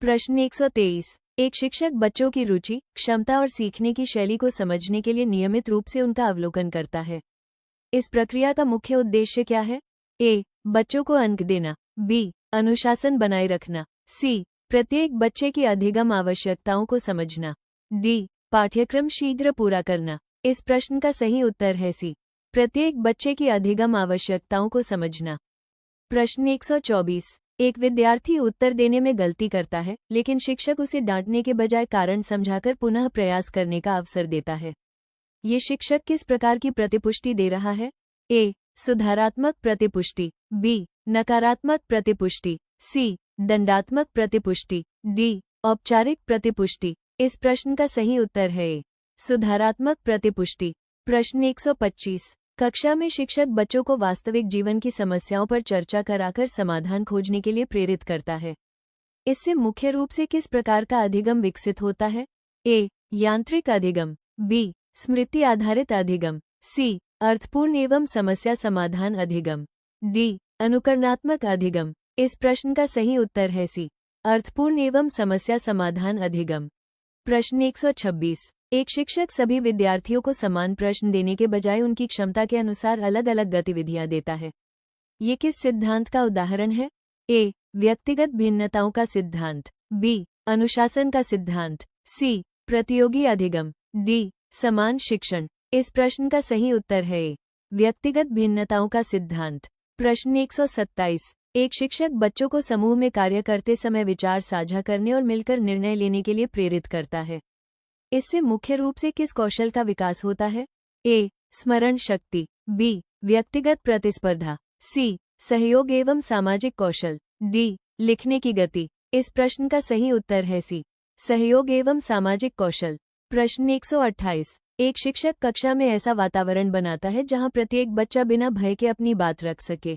प्रश्न 123, एक शिक्षक बच्चों की रुचि, क्षमता और सीखने की शैली को समझने के लिए नियमित रूप से उनका अवलोकन करता है। इस प्रक्रिया का मुख्य उद्देश्य क्या है? ए, बच्चों को अंक देना। बी, अनुशासन बनाए रखना। सी, प्रत्येक बच्चे की अधिगम आवश्यकताओं को समझना। डी, पाठ्यक्रम शीघ्र पूरा करना। इस प्रश्न का सही उत्तर है सी, प्रत्येक बच्चे की अधिगम आवश्यकताओं को समझना। प्रश्न 124, एक विद्यार्थी उत्तर देने में गलती करता है लेकिन शिक्षक उसे डांटने के बजाय कारण समझाकर पुनः प्रयास करने का अवसर देता है। ये शिक्षक किस प्रकार की प्रतिपुष्टि दे रहा है? ए, सुधारात्मक प्रतिपुष्टि। बी, नकारात्मक प्रतिपुष्टि। सी, दंडात्मक प्रतिपुष्टि। डी, औपचारिक प्रतिपुष्टि। इस प्रश्न का सही उत्तर है ए, सुधारात्मक प्रतिपुष्टि। प्रश्न 125, कक्षा में शिक्षक बच्चों को वास्तविक जीवन की समस्याओं पर चर्चा कराकर समाधान खोजने के लिए प्रेरित करता है। इससे मुख्य रूप से किस प्रकार का अधिगम विकसित होता है? ए, यांत्रिक अधिगम। बी, स्मृति आधारित अधिगम। सी, अर्थपूर्ण एवं समस्या समाधान अधिगम। डी अनुकरणात्मक अधिगम। इस प्रश्न का सही उत्तर है सी अर्थपूर्ण एवं समस्या समाधान अधिगम। प्रश्न 126। एक शिक्षक सभी विद्यार्थियों को समान प्रश्न देने के बजाय उनकी क्षमता के अनुसार अलग अलग गतिविधियां देता है। ये किस सिद्धांत का उदाहरण है? ए व्यक्तिगत भिन्नताओं का सिद्धांत, बी अनुशासन का सिद्धांत, सी प्रतियोगी अधिगम, डी समान शिक्षण। इस प्रश्न का सही उत्तर है ए व्यक्तिगत भिन्नताओं का सिद्धांत। प्रश्न 127। एक शिक्षक बच्चों को समूह में कार्य करते समय विचार साझा करने और मिलकर निर्णय लेने के लिए प्रेरित करता है। इससे मुख्य रूप से किस कौशल का विकास होता है? ए स्मरण शक्ति, बी व्यक्तिगत प्रतिस्पर्धा, सी सहयोग एवं सामाजिक कौशल, डी लिखने की गति। इस प्रश्न का सही उत्तर है सी सहयोग एवं सामाजिक कौशल। प्रश्न 128। एक शिक्षक कक्षा में ऐसा वातावरण बनाता है जहां प्रत्येक बच्चा बिना भय के अपनी बात रख सके।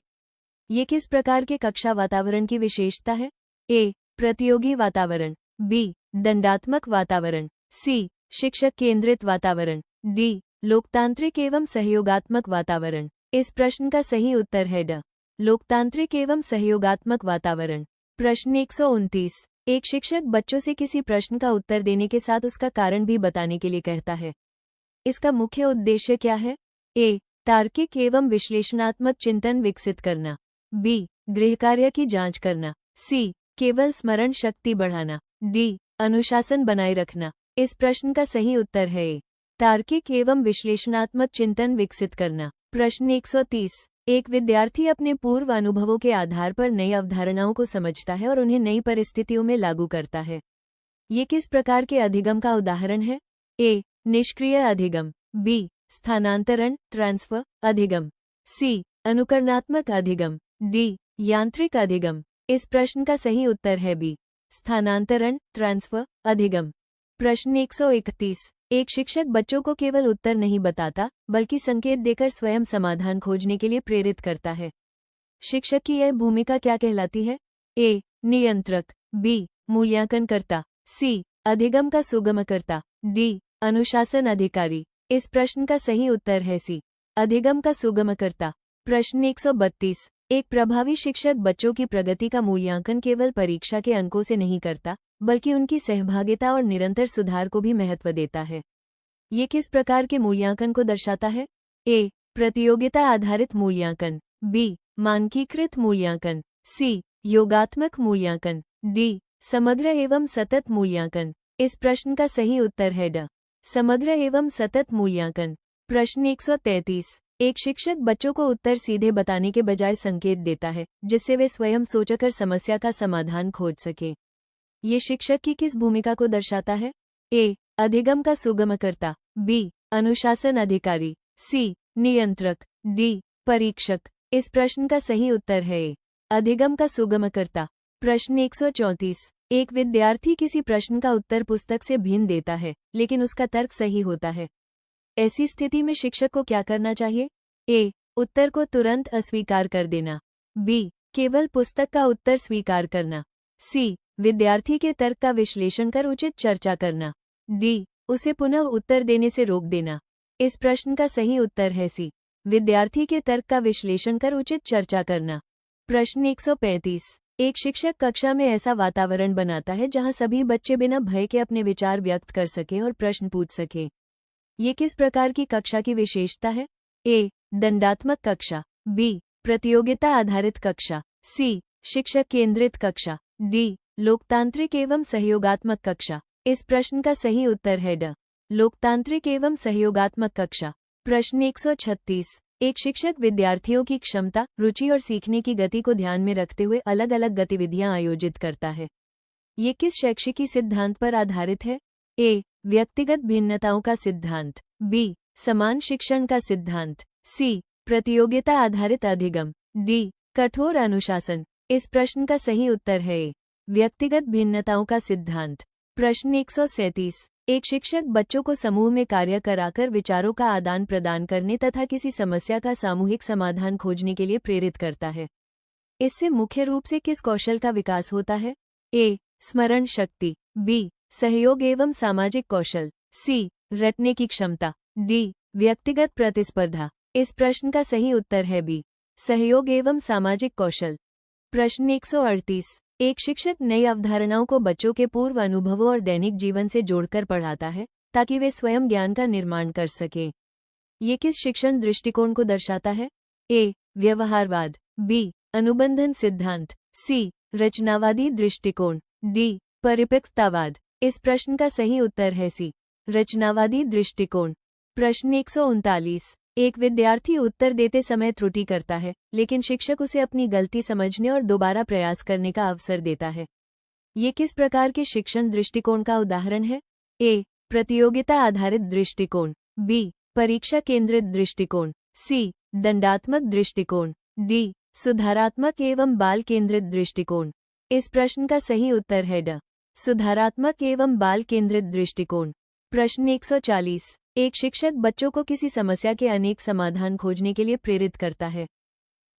ये किस प्रकार के कक्षा वातावरण की विशेषता है? ए प्रतियोगी वातावरण, बी दंडात्मक वातावरण, सी शिक्षक केंद्रित वातावरण, डी लोकतांत्रिक एवं सहयोगात्मक वातावरण। इस प्रश्न का सही उत्तर है ड लोकतांत्रिक एवं सहयोगात्मक वातावरण। प्रश्न 129। एक शिक्षक बच्चों से किसी प्रश्न का उत्तर देने के साथ उसका कारण भी बताने के लिए कहता है। इसका मुख्य उद्देश्य क्या है? ए तार्किक एवं विश्लेषणात्मक चिंतन विकसित करना, बी गृहकार्य की जांच करना, सी केवल स्मरण शक्ति बढ़ाना, डी अनुशासन बनाए रखना। इस प्रश्न का सही उत्तर है ए तार्किक एवं विश्लेषणात्मक चिंतन विकसित करना। प्रश्न 130। एक विद्यार्थी अपने पूर्व अनुभवों के आधार पर नई अवधारणाओं को समझता है और उन्हें नई परिस्थितियों में लागू करता है। ये किस प्रकार के अधिगम का उदाहरण है? ए निष्क्रिय अधिगम, बी स्थानांतरण ट्रांसफर अधिगम, सी अनुकरणात्मक अधिगम, डी यांत्रिक अधिगम। इस प्रश्न का सही उत्तर है बी स्थानांतरण ट्रांसफर अधिगम। प्रश्न 131। एक शिक्षक बच्चों को केवल उत्तर नहीं बताता बल्कि संकेत देकर स्वयं समाधान खोजने के लिए प्रेरित करता है। शिक्षक की यह भूमिका क्या कहलाती है? ए नियंत्रक, बी मूल्यांकनकर्ता, सी अधिगम का सुगमकर्ता, डी अनुशासन अधिकारी। इस प्रश्न का सही उत्तर है सी अधिगम का सुगमकर्ता। प्रश्न 132। एक प्रभावी शिक्षक बच्चों की प्रगति का मूल्यांकन केवल परीक्षा के अंकों से नहीं करता बल्कि उनकी सहभागिता और निरंतर सुधार को भी महत्व देता है। ये किस प्रकार के मूल्यांकन को दर्शाता है? ए प्रतियोगिता आधारित मूल्यांकन, बी मानकीकृत मूल्यांकन, सी योगात्मक मूल्यांकन, डी समग्र एवं सतत मूल्यांकन। इस प्रश्न का सही उत्तर है ड समग्र एवं सतत मूल्यांकन। प्रश्न 133। एक शिक्षक बच्चों को उत्तर सीधे बताने के बजाय संकेत देता है जिससे वे स्वयं सोचकर समस्या का समाधान खोज सके। ये शिक्षक की किस भूमिका को दर्शाता है? ए अधिगम का सुगमकर्ता, बी अनुशासन अधिकारी, सी नियंत्रक, डी परीक्षक। इस प्रश्न का सही उत्तर है ए अधिगम का सुगमकर्ता। प्रश्न 134। एक विद्यार्थी किसी प्रश्न का उत्तर पुस्तक से भिन्न देता है लेकिन उसका तर्क सही होता है। ऐसी स्थिति में शिक्षक को क्या करना चाहिए? ए उत्तर को तुरंत अस्वीकार कर देना, बी केवल पुस्तक का उत्तर स्वीकार करना, सी विद्यार्थी के तर्क का विश्लेषण कर उचित चर्चा करना, डी उसे पुनः उत्तर देने से रोक देना। इस प्रश्न का सही उत्तर है सी विद्यार्थी के तर्क का विश्लेषण कर उचित चर्चा करना। प्रश्न 135। एक शिक्षक कक्षा में ऐसा वातावरण बनाता है जहां सभी बच्चे बिना भय के अपने विचार व्यक्त कर सकें और प्रश्न पूछ सकें। ये किस प्रकार की कक्षा की विशेषता है? ए दंडात्मक कक्षा, बी प्रतियोगिता आधारित कक्षा, सी शिक्षक केंद्रित कक्षा, डी लोकतांत्रिक एवं सहयोगात्मक कक्षा। इस प्रश्न का सही उत्तर है ड लोकतांत्रिक एवं सहयोगात्मक कक्षा। प्रश्न 136। एक शिक्षक विद्यार्थियों की क्षमता, रुचि और सीखने की गति को ध्यान में रखते हुए अलग अलग गतिविधियां आयोजित करता है। ये किस शैक्षिकी सिद्धांत पर आधारित है? ए व्यक्तिगत भिन्नताओं का सिद्धांत, बी समान शिक्षण का सिद्धांत, सी प्रतियोगिता आधारित अधिगम, डी कठोर अनुशासन। इस प्रश्न का सही उत्तर है ए व्यक्तिगत भिन्नताओं का सिद्धांत। प्रश्न 137। एक शिक्षक बच्चों को समूह में कार्य कराकर विचारों का आदान प्रदान करने तथा किसी समस्या का सामूहिक समाधान खोजने के लिए प्रेरित करता है। इससे मुख्य रूप से किस कौशल का विकास होता है? ए स्मरण शक्ति, बी सहयोग एवं सामाजिक कौशल, सी रटने की क्षमता, डी व्यक्तिगत प्रतिस्पर्धा। इस प्रश्न का सही उत्तर है बी सहयोग एवं सामाजिक कौशल। प्रश्न 138। एक शिक्षक नई अवधारणाओं को बच्चों के पूर्व अनुभवों और दैनिक जीवन से जोड़कर पढ़ाता है ताकि वे स्वयं ज्ञान का निर्माण कर सकें। ये किस शिक्षण दृष्टिकोण को दर्शाता है? ए. व्यवहारवाद, बी. अनुबंधन सिद्धांत, सी. रचनावादी दृष्टिकोण, डी. परिपक्वतावाद। इस प्रश्न का सही उत्तर है सी. रचनावादी दृष्टिकोण। प्रश्न 139। एक विद्यार्थी उत्तर देते समय त्रुटि करता है, लेकिन शिक्षक उसे अपनी गलती समझने और दोबारा प्रयास करने का अवसर देता है। ये किस प्रकार के शिक्षण दृष्टिकोण का उदाहरण है? ए. प्रतियोगिता आधारित दृष्टिकोण, बी. परीक्षा केंद्रित दृष्टिकोण, सी. दंडात्मक दृष्टिकोण, डी. सुधारात्मक एवं बाल केंद्रित दृष्टिकोण। इस प्रश्न का सही उत्तर है ड. सुधारात्मक एवं बाल केंद्रित दृष्टिकोण। प्रश्न 140। एक शिक्षक बच्चों को किसी समस्या के अनेक समाधान खोजने के लिए प्रेरित करता है।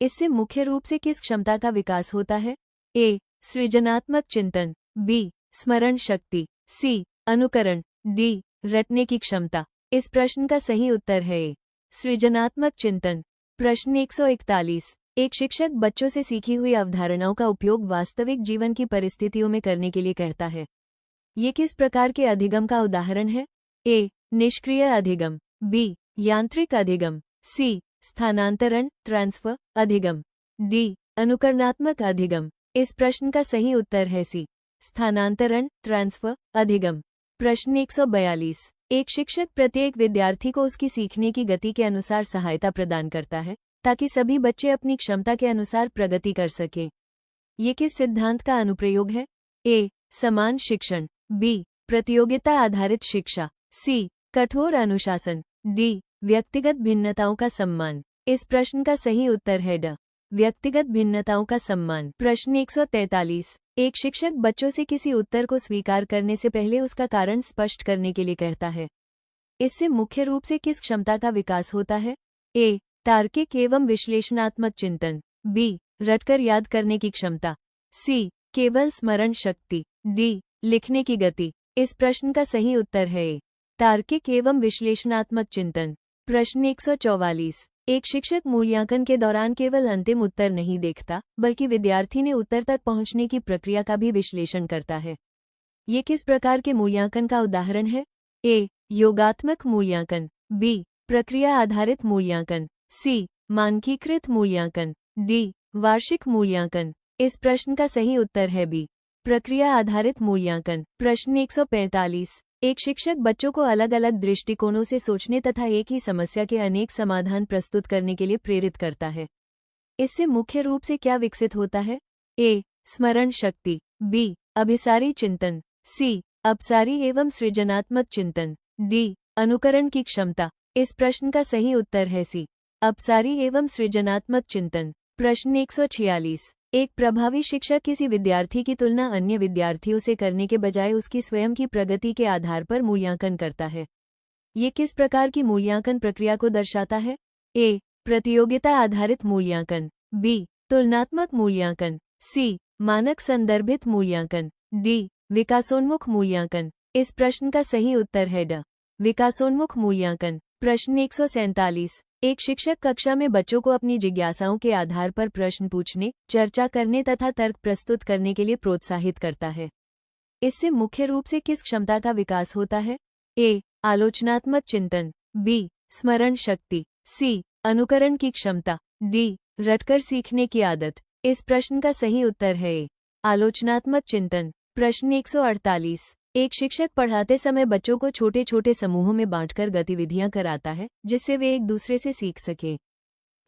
इससे मुख्य रूप से किस क्षमता का विकास होता है? ए. सृजनात्मक चिंतन, बी. स्मरण शक्ति, सी. अनुकरण, डी. रटने की क्षमता। इस प्रश्न का सही उत्तर है ए. सृजनात्मक चिंतन। प्रश्न 141। एक शिक्षक बच्चों से सीखी हुई अवधारणाओं का उपयोग वास्तविक जीवन की परिस्थितियों में करने के लिए कहता है। ये किस प्रकार के अधिगम का उदाहरण है? ए. निष्क्रिय अधिगम, बी. यांत्रिक अधिगम, सी. स्थानांतरण ट्रांसफर अधिगम, डी. अनुकरणात्मक अधिगम। इस प्रश्न का सही उत्तर है सी. स्थानांतरण ट्रांसफर अधिगम। प्रश्न 142। एक शिक्षक प्रत्येक विद्यार्थी को उसकी सीखने की गति के अनुसार सहायता प्रदान करता है ताकि सभी बच्चे अपनी क्षमता के अनुसार प्रगति कर सकें। ये किस सिद्धांत का अनुप्रयोग है? ए. समान शिक्षण, बी. प्रतियोगिता आधारित शिक्षा, सी. कठोर अनुशासन, डी. व्यक्तिगत भिन्नताओं का सम्मान। इस प्रश्न का सही उत्तर है ड. व्यक्तिगत भिन्नताओं का सम्मान। प्रश्न 143। एक शिक्षक बच्चों से किसी उत्तर को स्वीकार करने से पहले उसका कारण स्पष्ट करने के लिए कहता है। इससे मुख्य रूप से किस क्षमता का विकास होता है? ए. तार्किक एवं विश्लेषणात्मक चिंतन, बी. रटकर याद करने की क्षमता, सी. केवल स्मरण शक्ति, डी. लिखने की गति। इस प्रश्न का सही उत्तर है ए. तार्किक एवं विश्लेषणात्मक चिंतन। प्रश्न 144। एक शिक्षक मूल्यांकन के दौरान केवल अंतिम उत्तर नहीं देखता, बल्कि विद्यार्थी ने उत्तर तक पहुंचने की प्रक्रिया का भी विश्लेषण करता है। ये किस प्रकार के मूल्यांकन का उदाहरण है? ए. योगात्मक मूल्यांकन, बी. प्रक्रिया आधारित मूल्यांकन, सी. मानकीकृत मूल्यांकन, डी. वार्षिक मूल्यांकन। इस प्रश्न का सही उत्तर है बी. प्रक्रिया आधारित मूल्यांकन। प्रश्न 145। एक शिक्षक बच्चों को अलग अलग दृष्टिकोणों से सोचने तथा एक ही समस्या के अनेक समाधान प्रस्तुत करने के लिए प्रेरित करता है। इससे मुख्य रूप से क्या विकसित होता है? ए. स्मरण शक्ति, बी. अभिसारी चिंतन, सी. अपसारी एवं सृजनात्मक चिंतन, डी. अनुकरण की क्षमता। इस प्रश्न का सही उत्तर है सी. अपसारी एवं सृजनात्मक चिंतन। प्रश्न 146। एक प्रभावी शिक्षक किसी विद्यार्थी की तुलना अन्य विद्यार्थियों से करने के बजाय उसकी स्वयं की प्रगति के आधार पर मूल्यांकन करता है। ये किस प्रकार की मूल्यांकन प्रक्रिया को दर्शाता है? ए. प्रतियोगिता आधारित मूल्यांकन, बी. तुलनात्मक मूल्यांकन, सी. मानक संदर्भित मूल्यांकन, डी. विकासोन्मुख मूल्यांकन। इस प्रश्न का सही उत्तर है ड. विकासोन्मुख मूल्यांकन। प्रश्न 147। एक शिक्षक कक्षा में बच्चों को अपनी जिज्ञासाओं के आधार पर प्रश्न पूछने, चर्चा करने तथा तर्क प्रस्तुत करने के लिए प्रोत्साहित करता है। इससे मुख्य रूप से किस क्षमता का विकास होता है? ए. आलोचनात्मक चिंतन, बी. स्मरण शक्ति, सी. अनुकरण की क्षमता, डी. रटकर सीखने की आदत। इस प्रश्न का सही उत्तर है ए. आलोचनात्मक चिंतन। प्रश्न 148। एक शिक्षक पढ़ाते समय बच्चों को छोटे छोटे समूहों में बांटकर गतिविधियां कराता है, जिससे वे एक दूसरे से सीख सकें।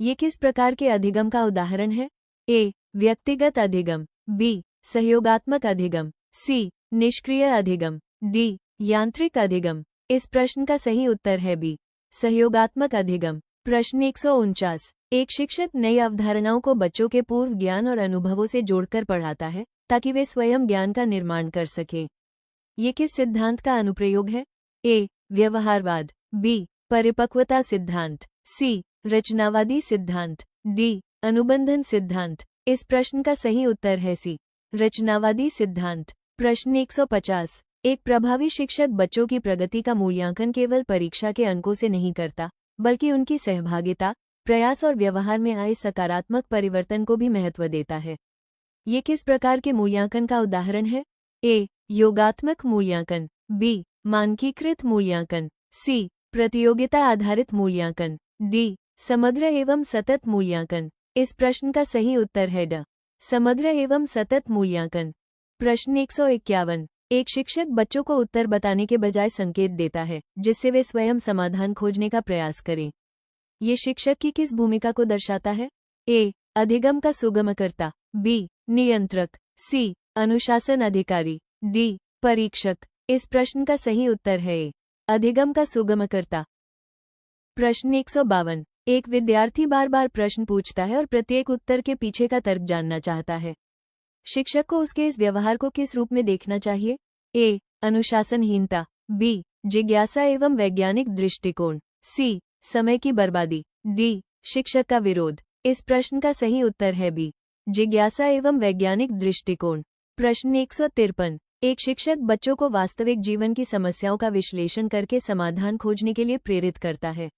ये किस प्रकार के अधिगम का उदाहरण है? ए. व्यक्तिगत अधिगम, बी. सहयोगात्मक अधिगम, सी. निष्क्रिय अधिगम, डी. यांत्रिक अधिगम। इस प्रश्न का सही उत्तर है बी. सहयोगात्मक अधिगम। प्रश्न 149। एक शिक्षक नई अवधारणाओं को बच्चों के पूर्व ज्ञान और अनुभवों से जोड़कर पढ़ाता है ताकि वे स्वयं ज्ञान का निर्माण कर सकें। ये किस सिद्धांत का अनुप्रयोग है? ए. व्यवहारवाद, बी. परिपक्वता सिद्धांत, सी. रचनावादी सिद्धांत, डी. अनुबंधन सिद्धांत। इस प्रश्न का सही उत्तर है सी. रचनावादी सिद्धांत। प्रश्न 150। एक प्रभावी शिक्षक बच्चों की प्रगति का मूल्यांकन केवल परीक्षा के अंकों से नहीं करता, बल्कि उनकी सहभागिता, प्रयास और व्यवहार में आए सकारात्मक परिवर्तन को भी महत्व देता है। ये किस प्रकार के मूल्यांकन का उदाहरण है? ए. योगात्मक मूल्यांकन, बी. मानकीकृत मूल्यांकन, सी. प्रतियोगिता आधारित मूल्यांकन, डी. समग्र एवं सतत मूल्यांकन। इस प्रश्न का सही उत्तर है ड. समग्र एवं सतत मूल्यांकन। प्रश्न 151। एक शिक्षक बच्चों को उत्तर बताने के बजाय संकेत देता है, जिससे वे स्वयं समाधान खोजने का प्रयास करें। ये शिक्षक की किस भूमिका को दर्शाता है? ए. अधिगम का सुगमकर्ता, बी. नियंत्रक, सी. अनुशासन अधिकारी, डी. परीक्षक। इस प्रश्न का सही उत्तर है ए. अधिगम का सुगमकर्ता। प्रश्न 152। एक विद्यार्थी बार बार प्रश्न पूछता है और प्रत्येक उत्तर के पीछे का तर्क जानना चाहता है। शिक्षक को उसके इस व्यवहार को किस रूप में देखना चाहिए? ए. अनुशासनहीनता, बी. जिज्ञासा एवं वैज्ञानिक दृष्टिकोण, सी. समय की बर्बादी, डी. शिक्षक का विरोध। इस प्रश्न का सही उत्तर है बी. जिज्ञासा एवं वैज्ञानिक दृष्टिकोण। प्रश्न 153। एक शिक्षक बच्चों को वास्तविक जीवन की समस्याओं का विश्लेषण करके समाधान खोजने के लिए प्रेरित करता है।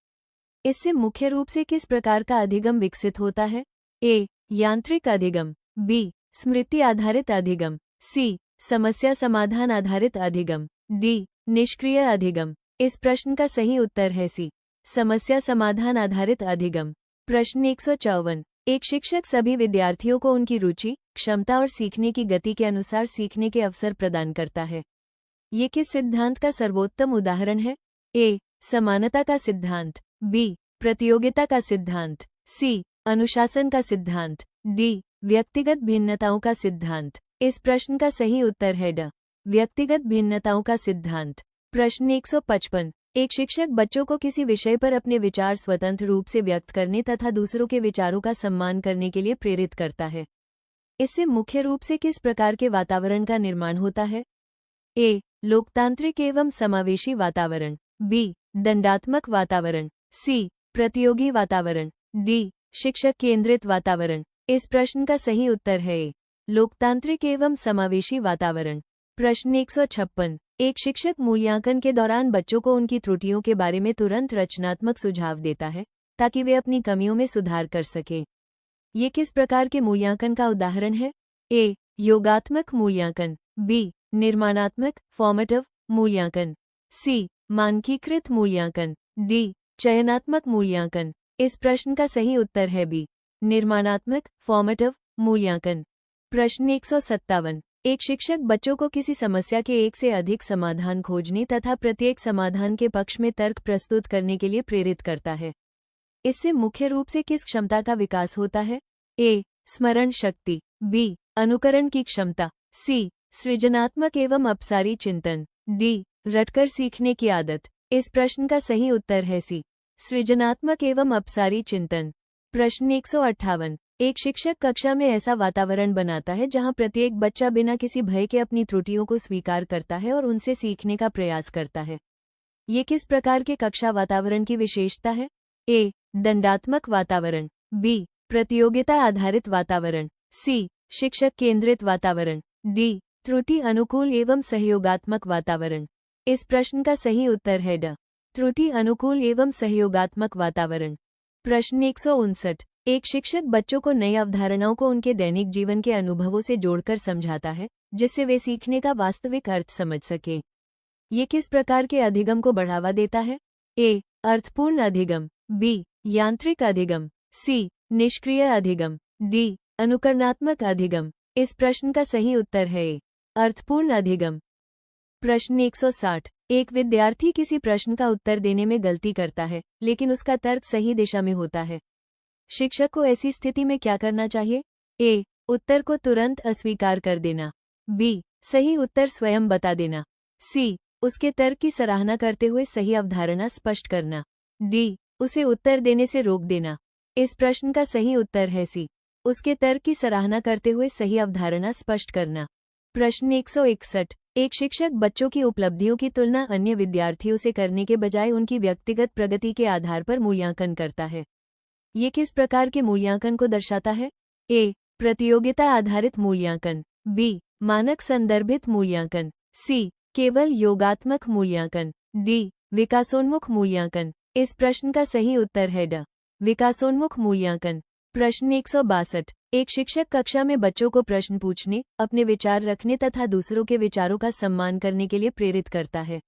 इससे मुख्य रूप से किस प्रकार का अधिगम विकसित होता है? ए. यांत्रिक अधिगम, बी. स्मृति आधारित अधिगम, सी. समस्या समाधान आधारित अधिगम, डी. निष्क्रिय अधिगम। इस प्रश्न का सही उत्तर है सी. समस्या समाधान आधारित अधिगम। प्रश्न 154। एक शिक्षक सभी विद्यार्थियों को उनकी रुचि, क्षमता और सीखने की गति के अनुसार सीखने के अवसर प्रदान करता है। ये किस सिद्धांत का सर्वोत्तम उदाहरण है? ए. समानता का सिद्धांत, बी. प्रतियोगिता का सिद्धांत, सी. अनुशासन का सिद्धांत, डी. व्यक्तिगत भिन्नताओं का सिद्धांत। इस प्रश्न का सही उत्तर है ड. व्यक्तिगत भिन्नताओं का सिद्धांत। प्रश्न 155। एक शिक्षक बच्चों को किसी विषय पर अपने विचार स्वतंत्र रूप से व्यक्त करने तथा दूसरों के विचारों का सम्मान करने के लिए प्रेरित करता है। इससे मुख्य रूप से किस प्रकार के वातावरण का निर्माण होता है? ए. लोकतांत्रिक एवं समावेशी वातावरण, बी. दंडात्मक वातावरण, सी. प्रतियोगी वातावरण, डी. शिक्षक केंद्रित वातावरण। इस प्रश्न का सही उत्तर है ए. लोकतांत्रिक एवं समावेशी वातावरण। प्रश्न 156। एक शिक्षक मूल्यांकन के दौरान बच्चों को उनकी त्रुटियों के बारे में तुरंत रचनात्मक सुझाव देता है, ताकि वे अपनी कमियों में सुधार कर सकें। ये किस प्रकार के मूल्यांकन का उदाहरण है? ए. योगात्मक मूल्यांकन, बी. निर्माणात्मक फॉर्मेटिव मूल्यांकन, सी. मानकीकृत मूल्यांकन, डी. चयनात्मक मूल्यांकन। इस प्रश्न का सही उत्तर है बी. निर्माणात्मक फॉर्मेटिव मूल्यांकन। प्रश्न 157। एक शिक्षक बच्चों को किसी समस्या के एक से अधिक समाधान खोजने तथा प्रत्येक समाधान के पक्ष में तर्क प्रस्तुत करने के लिए प्रेरित करता है। इससे मुख्य रूप से किस क्षमता का विकास होता है? ए. स्मरण शक्ति, बी. अनुकरण की क्षमता, सी. सृजनात्मक एवं अपसारी चिंतन, डी. रटकर सीखने की आदत। इस प्रश्न का सही उत्तर है सी. सृजनात्मक एवं अपसारी चिंतन। प्रश्न 158। एक शिक्षक कक्षा में ऐसा वातावरण बनाता है जहां प्रत्येक बच्चा बिना किसी भय के अपनी त्रुटियों को स्वीकार करता है और उनसे सीखने का प्रयास करता है। ये किस प्रकार के कक्षा वातावरण की विशेषता है? ए. दंडात्मक वातावरण, बी. प्रतियोगिता आधारित वातावरण, सी. शिक्षक केंद्रित वातावरण, डी. त्रुटि अनुकूल एवं सहयोगात्मक वातावरण। इस प्रश्न का सही उत्तर है ड. त्रुटि अनुकूल एवं सहयोगात्मक वातावरण। प्रश्न 159। एक शिक्षक बच्चों को नई अवधारणाओं को उनके दैनिक जीवन के अनुभवों से जोड़कर समझाता है, जिससे वे सीखने का वास्तविक अर्थ समझ सकें। ये किस प्रकार के अधिगम को बढ़ावा देता है? ए. अर्थपूर्ण अधिगम, बी. यांत्रिक अधिगम, सी. निष्क्रिय अधिगम, डी. अनुकरणात्मक अधिगम। इस प्रश्न का सही उत्तर है ए. अर्थपूर्ण अधिगम। प्रश्न 160। एक विद्यार्थी किसी प्रश्न का उत्तर देने में गलती करता है, लेकिन उसका तर्क सही दिशा में होता है। शिक्षक को ऐसी स्थिति में क्या करना चाहिए? ए. उत्तर को तुरंत अस्वीकार कर देना, बी. सही उत्तर स्वयं बता देना, सी. उसके तर्क की सराहना करते हुए सही अवधारणा स्पष्ट करना, डी. उसे उत्तर देने से रोक देना। इस प्रश्न का सही उत्तर है सी. उसके तर्क की सराहना करते हुए सही अवधारणा स्पष्ट करना। प्रश्न 161। एक शिक्षक बच्चों की उपलब्धियों की तुलना अन्य विद्यार्थियों से करने के बजाय उनकी व्यक्तिगत प्रगति के आधार पर मूल्यांकन करता है। ये किस प्रकार के मूल्यांकन को दर्शाता है? ए. प्रतियोगिता आधारित मूल्यांकन, बी. मानक संदर्भित मूल्यांकन, सी. केवल योगात्मक मूल्यांकन, डी. विकासोन्मुख मूल्यांकन। इस प्रश्न का सही उत्तर है ड. विकासोन्मुख मूल्यांकन। प्रश्न 162। एक शिक्षक कक्षा में बच्चों को प्रश्न पूछने, अपने विचार रखने तथा दूसरों के विचारों का सम्मान करने के लिए प्रेरित करता है।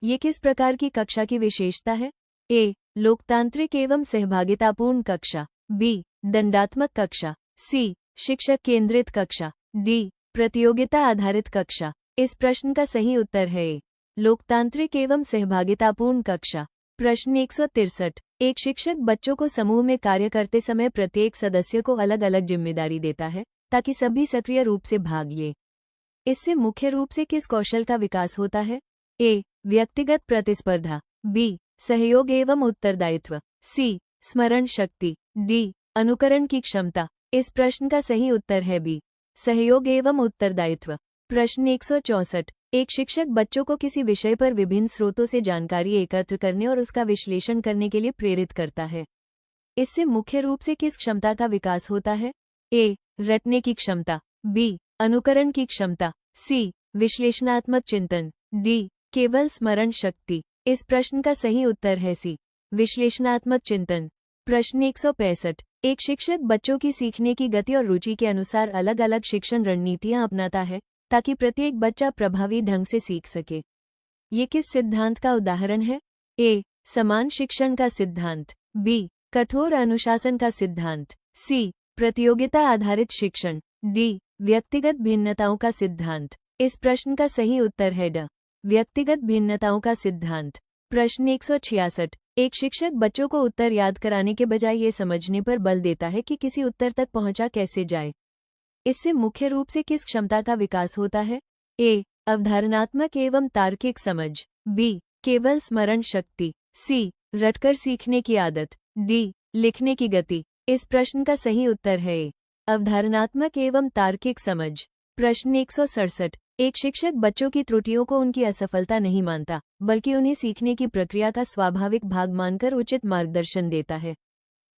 ये किस प्रकार की कक्षा की विशेषता है? ए. लोकतांत्रिक एवं सहभागितापूर्ण कक्षा। बी. दंडात्मक कक्षा। सी. शिक्षक केंद्रित कक्षा। डी. प्रतियोगिता आधारित कक्षा। इस प्रश्न का सही उत्तर है ए. लोकतांत्रिक एवं सहभागितापूर्ण कक्षा। प्रश्न 163। एक शिक्षक बच्चों को समूह में कार्य करते समय प्रत्येक सदस्य को अलग अलग जिम्मेदारी देता है ताकि सभी सक्रिय रूप से भाग लें। इससे मुख्य रूप से किस कौशल का विकास होता है? ए. व्यक्तिगत प्रतिस्पर्धा। बी. सहयोग एवं उत्तरदायित्व। सी. स्मरण शक्ति। डी. अनुकरण की क्षमता। इस प्रश्न का सही उत्तर है बी. सहयोग एवं उत्तरदायित्व। प्रश्न 164। एक शिक्षक बच्चों को किसी विषय पर विभिन्न स्रोतों से जानकारी एकत्र करने और उसका विश्लेषण करने के लिए प्रेरित करता है। इससे मुख्य रूप से किस क्षमता का विकास होता है? ए. रटने की क्षमता। बी. अनुकरण की क्षमता। सी. विश्लेषणात्मक चिंतन। डी. केवल स्मरण शक्ति। इस प्रश्न का सही उत्तर है सी. विश्लेषणात्मक चिंतन। प्रश्न 165। एक शिक्षक बच्चों की सीखने की गति और रुचि के अनुसार अलग अलग शिक्षण रणनीतियां अपनाता है ताकि प्रत्येक बच्चा प्रभावी ढंग से सीख सके। ये किस सिद्धांत का उदाहरण है? ए. समान शिक्षण का सिद्धांत। बी. कठोर अनुशासन का सिद्धांत। सी. प्रतियोगिता आधारित शिक्षण। डी. व्यक्तिगत भिन्नताओं का सिद्धांत। इस प्रश्न का सही उत्तर है ड. व्यक्तिगत भिन्नताओं का सिद्धांत। प्रश्न 166। एक शिक्षक बच्चों को उत्तर याद कराने के बजाय ये समझने पर बल देता है कि किसी उत्तर तक पहुंचा कैसे जाए। इससे मुख्य रूप से किस क्षमता का विकास होता है? ए. अवधारणात्मक एवं तार्किक समझ। बी. केवल स्मरण शक्ति। सी. रटकर सीखने की आदत। डी. लिखने की गति। इस प्रश्न का सही उत्तर है ए. अवधारणात्मक एवं तार्किक समझ। प्रश्न 167। एक शिक्षक बच्चों की त्रुटियों को उनकी असफलता नहीं मानता, बल्कि उन्हें सीखने की प्रक्रिया का स्वाभाविक भाग मानकर उचित मार्गदर्शन देता है।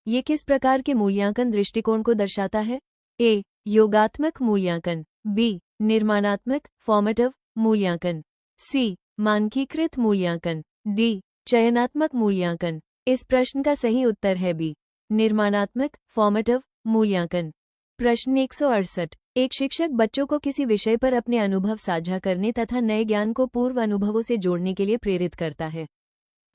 ये किस प्रकार के मूल्यांकन दृष्टिकोण को दर्शाता है? ए. योगात्मक मूल्यांकन। बी. निर्माणात्मक फॉर्मेटिव मूल्यांकन। सी. मानकीकृत मूल्यांकन। डी. चयनात्मक मूल्यांकन। इस प्रश्न का सही उत्तर है बी. निर्माणात्मक फॉर्मेटिव मूल्यांकन। प्रश्न 168। एक शिक्षक बच्चों को किसी विषय पर अपने अनुभव साझा करने तथा नए ज्ञान को पूर्व अनुभवों से जोड़ने के लिए प्रेरित करता है।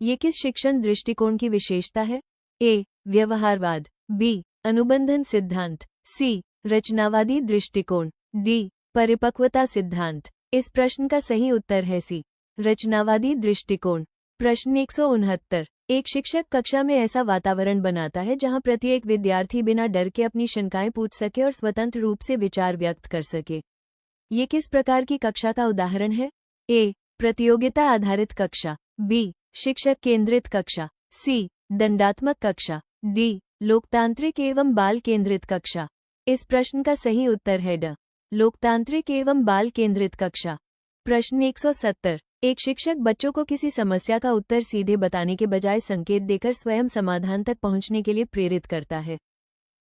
ये किस शिक्षण दृष्टिकोण की विशेषता है? ए. व्यवहारवाद। बी. अनुबंधन सिद्धांत। सी. रचनावादी दृष्टिकोण। डी. परिपक्वता सिद्धांत। इस प्रश्न का सही उत्तर है सी. रचनावादी दृष्टिकोण। प्रश्न 169। एक शिक्षक कक्षा में ऐसा वातावरण बनाता है जहां प्रत्येक विद्यार्थी बिना डर के अपनी शंकाएं पूछ सके और स्वतंत्र रूप से विचार व्यक्त कर सके। ये किस प्रकार की कक्षा का उदाहरण है? ए. प्रतियोगिता आधारित कक्षा। बी. शिक्षक केंद्रित कक्षा। सी. दंडात्मक कक्षा। डी. लोकतांत्रिक एवं बाल केंद्रित कक्षा। इस प्रश्न का सही उत्तर है ड. लोकतांत्रिक एवं बाल केंद्रित कक्षा। प्रश्न 170। एक शिक्षक बच्चों को किसी समस्या का उत्तर सीधे बताने के बजाय संकेत देकर स्वयं समाधान तक पहुंचने के लिए प्रेरित करता है।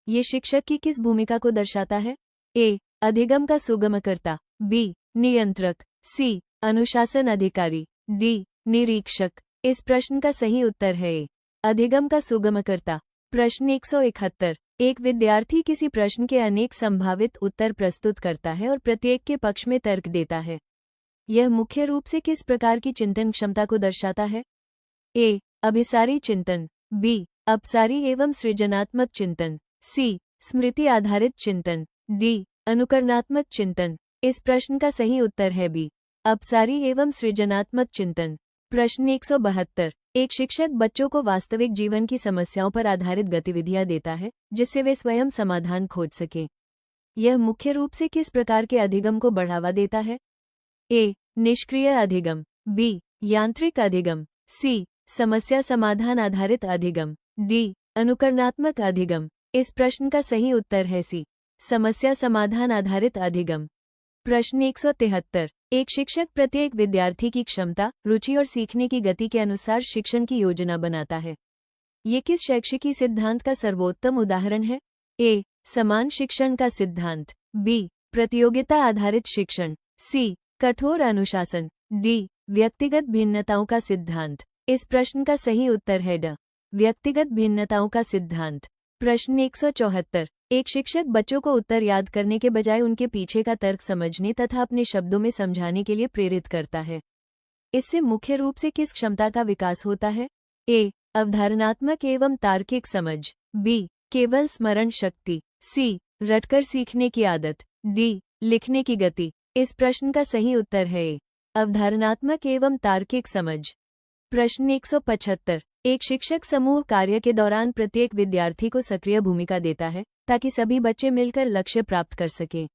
ये शिक्षक की किस भूमिका को दर्शाता है? ए. अधिगम का सुगमकर्ता। बी. नियंत्रक। सी. अनुशासन अधिकारी। डी. निरीक्षक। इस प्रश्न का सही उत्तर है ए. अधिगम का सुगमकर्ता। प्रश्न 171। एक विद्यार्थी किसी प्रश्न के अनेक संभावित उत्तर प्रस्तुत करता है और प्रत्येक के पक्ष में तर्क देता है। यह मुख्य रूप से किस प्रकार की चिंतन क्षमता को दर्शाता है? ए. अभिसारी चिंतन। बी. अपसारी एवं सृजनात्मक चिंतन। सी. स्मृति आधारित चिंतन। डी. अनुकरणात्मक चिंतन। इस प्रश्न का सही उत्तर है बी. अपसारी एवं सृजनात्मक चिंतन। प्रश्न 172। एक शिक्षक बच्चों को वास्तविक जीवन की समस्याओं पर आधारित गतिविधियां देता है जिससे वे स्वयं समाधान खोज सकें। यह मुख्य रूप से किस प्रकार के अधिगम को बढ़ावा देता है? ए. निष्क्रिय अधिगम। बी. यांत्रिक अधिगम। सी. समस्या समाधान आधारित अधिगम। डी. अनुकरणात्मक अधिगम। इस प्रश्न का सही उत्तर है सी. समस्या समाधान आधारित अधिगम। प्रश्न 173। एक शिक्षक प्रत्येक विद्यार्थी की क्षमता, रुचि और सीखने की गति के अनुसार शिक्षण की योजना बनाता है। ये किस शैक्षिकी सिद्धांत का सर्वोत्तम उदाहरण है? ए. समान शिक्षण का सिद्धांत। बी. प्रतियोगिता आधारित शिक्षण। सी. कठोर अनुशासन। डी. व्यक्तिगत भिन्नताओं का सिद्धांत। इस प्रश्न का सही उत्तर है ड. व्यक्तिगत भिन्नताओं का सिद्धांत। प्रश्न 174। एक शिक्षक बच्चों को उत्तर याद करने के बजाय उनके पीछे का तर्क समझने तथा अपने शब्दों में समझाने के लिए प्रेरित करता है। इससे मुख्य रूप से किस क्षमता का विकास होता है? ए. अवधारणात्मक एवं तार्किक समझ। बी. केवल स्मरण शक्ति। सी. रटकर सीखने की आदत। डी. लिखने की गति। इस प्रश्न का सही उत्तर है ए. अवधारणात्मक एवं तार्किक समझ। प्रश्न 175। एक शिक्षक समूह कार्य के दौरान प्रत्येक विद्यार्थी को सक्रिय भूमिका देता है ताकि सभी बच्चे मिलकर लक्ष्य प्राप्त कर सकें।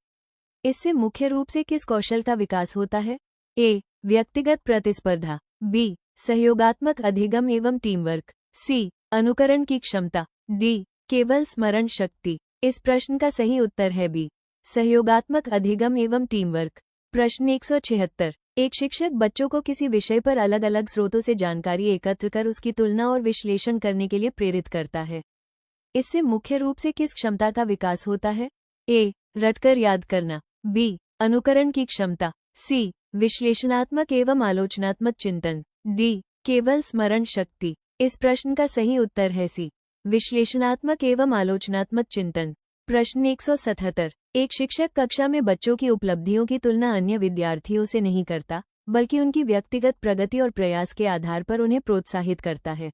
इससे मुख्य रूप से किस कौशल का विकास होता है? ए. व्यक्तिगत प्रतिस्पर्धा। बी. सहयोगात्मक अधिगम एवं टीम वर्क। सी. अनुकरण की क्षमता। डी. केवल स्मरण शक्ति। इस प्रश्न का सही उत्तर है बी. सहयोगात्मक अधिगम एवं टीम वर्क। प्रश्न 176। एक शिक्षक बच्चों को किसी विषय पर अलग अलग स्रोतों से जानकारी एकत्र कर उसकी तुलना और विश्लेषण करने के लिए प्रेरित करता है। इससे मुख्य रूप से किस क्षमता का विकास होता है? ए. रटकर याद करना। बी. अनुकरण की क्षमता। सी. विश्लेषणात्मक एवं आलोचनात्मक चिंतन। डी. केवल स्मरण शक्ति। इस प्रश्न का सही उत्तर है सी. विश्लेषणात्मक एवं आलोचनात्मक चिंतन। प्रश्न 177। एक शिक्षक कक्षा में बच्चों की उपलब्धियों की तुलना अन्य विद्यार्थियों से नहीं करता, बल्कि उनकी व्यक्तिगत प्रगति और प्रयास के आधार पर उन्हें प्रोत्साहित करता है।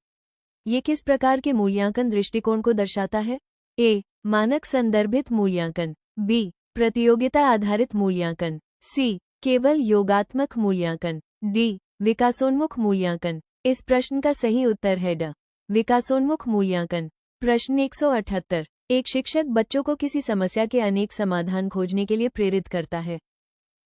ये किस प्रकार के मूल्यांकन दृष्टिकोण को दर्शाता है? ए. मानक संदर्भित मूल्यांकन। बी. प्रतियोगिता आधारित मूल्यांकन। सी. केवल योगात्मक मूल्यांकन। डी. विकासोन्मुख मूल्यांकन। इस प्रश्न का सही उत्तर है ड. विकासोन्मुख मूल्यांकन। प्रश्न 178। एक शिक्षक बच्चों को किसी समस्या के अनेक समाधान खोजने के लिए प्रेरित करता है।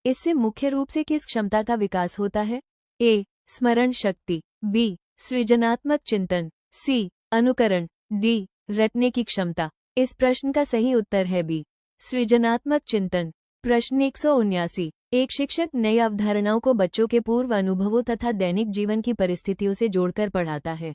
इससे मुख्य रूप से किस क्षमता का विकास होता है? ए. स्मरण शक्ति। बी. सृजनात्मक चिंतन। सी. अनुकरण। डी. रटने की क्षमता। इस प्रश्न का सही उत्तर है बी. सृजनात्मक चिंतन। प्रश्न 179। एक शिक्षक नई अवधारणाओं को बच्चों के पूर्व अनुभवों तथा दैनिक जीवन की परिस्थितियों से जोड़कर पढ़ाता है।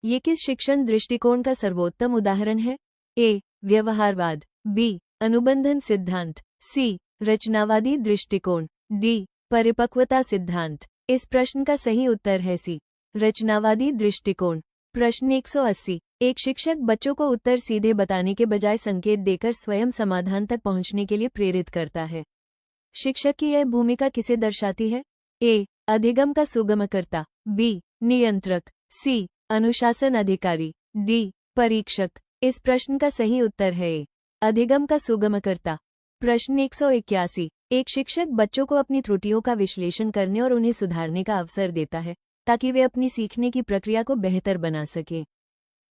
ये किस शिक्षण दृष्टिकोण का सर्वोत्तम उदाहरण है? ए. व्यवहारवाद। बी. अनुबंधन सिद्धांत। सी. रचनावादी दृष्टिकोण। डी. परिपक्वता सिद्धांत। इस प्रश्न का सही उत्तर है सी. रचनावादी दृष्टिकोण। प्रश्न 180। एक शिक्षक बच्चों को उत्तर सीधे बताने के बजाय संकेत देकर स्वयं समाधान तक पहुंचने के लिए प्रेरित करता है। शिक्षक की यह भूमिका किसे दर्शाती है? ए. अधिगम का सुगमकर्ता। बी. नियंत्रक। सी. अनुशासन अधिकारी। डी. परीक्षक। इस प्रश्न का सही उत्तर है ए. अधिगम का सुगमकर्ता। प्रश्न 181। एक शिक्षक बच्चों को अपनी त्रुटियों का विश्लेषण करने और उन्हें सुधारने का अवसर देता है ताकि वे अपनी सीखने की प्रक्रिया को बेहतर बना सकें।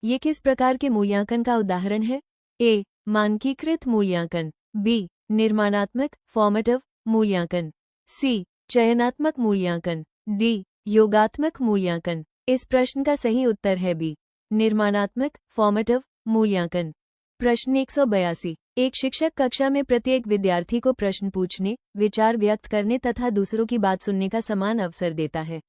ये किस प्रकार के मूल्यांकन का उदाहरण है? ए. मानकीकृत मूल्यांकन। बी. निर्माणात्मक फॉर्मेटिव मूल्यांकन। सी. चयनात्मक मूल्यांकन। डी. योगात्मक मूल्यांकन। इस प्रश्न का सही उत्तर है बी. निर्माणात्मक फॉर्मेटिव मूल्यांकन। प्रश्न 182। एक शिक्षक कक्षा में प्रत्येक विद्यार्थी को प्रश्न पूछने, विचार व्यक्त करने तथा दूसरों की बात सुनने का समान अवसर देता है।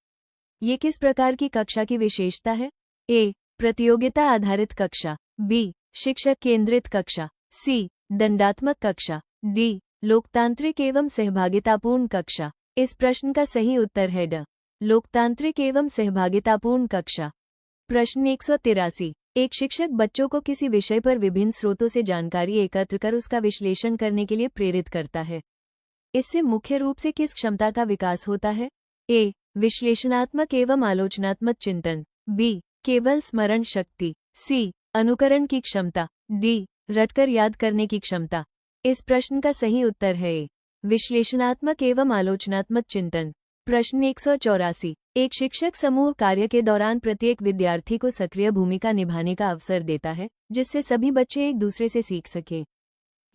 ये किस प्रकार की कक्षा की विशेषता है? ए. प्रतियोगिता आधारित कक्षा। बी. शिक्षक केंद्रित कक्षा। सी. दंडात्मक कक्षा। डी. लोकतांत्रिक एवं सहभागितापूर्ण कक्षा। इस प्रश्न का सही उत्तर है ड. लोकतांत्रिक एवं सहभागितापूर्ण कक्षा। प्रश्न 183। एक शिक्षक बच्चों को किसी विषय पर विभिन्न स्रोतों से जानकारी एकत्र कर उसका विश्लेषण करने के लिए प्रेरित करता है। इससे मुख्य रूप से किस क्षमता का विकास होता है? ए. विश्लेषणात्मक एवं आलोचनात्मक चिंतन। बी. केवल स्मरण शक्ति। सी. अनुकरण की क्षमता। डी. रटकर याद करने की क्षमता। इस प्रश्न का सही उत्तर है ए. विश्लेषणात्मक एवं आलोचनात्मक चिंतन। प्रश्न 184। एक शिक्षक समूह कार्य के दौरान प्रत्येक विद्यार्थी को सक्रिय भूमिका निभाने का अवसर देता है, जिससे सभी बच्चे एक दूसरे से सीख सकें।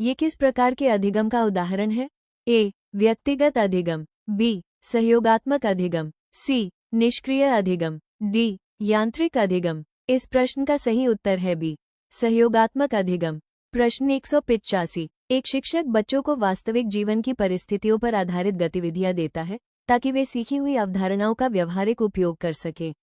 ये किस प्रकार के अधिगम का उदाहरण है? ए. व्यक्तिगत अधिगम। बी. सहयोगात्मक अधिगम। सी. निष्क्रिय अधिगम। डी. यांत्रिक अधिगम। इस प्रश्न का सही उत्तर है बी. सहयोगात्मक अधिगम। प्रश्न 185। एक शिक्षक बच्चों को वास्तविक जीवन की परिस्थितियों पर आधारित गतिविधियां देता है ताकि वे सीखी हुई अवधारणाओं का व्यवहारिक उपयोग कर सकें।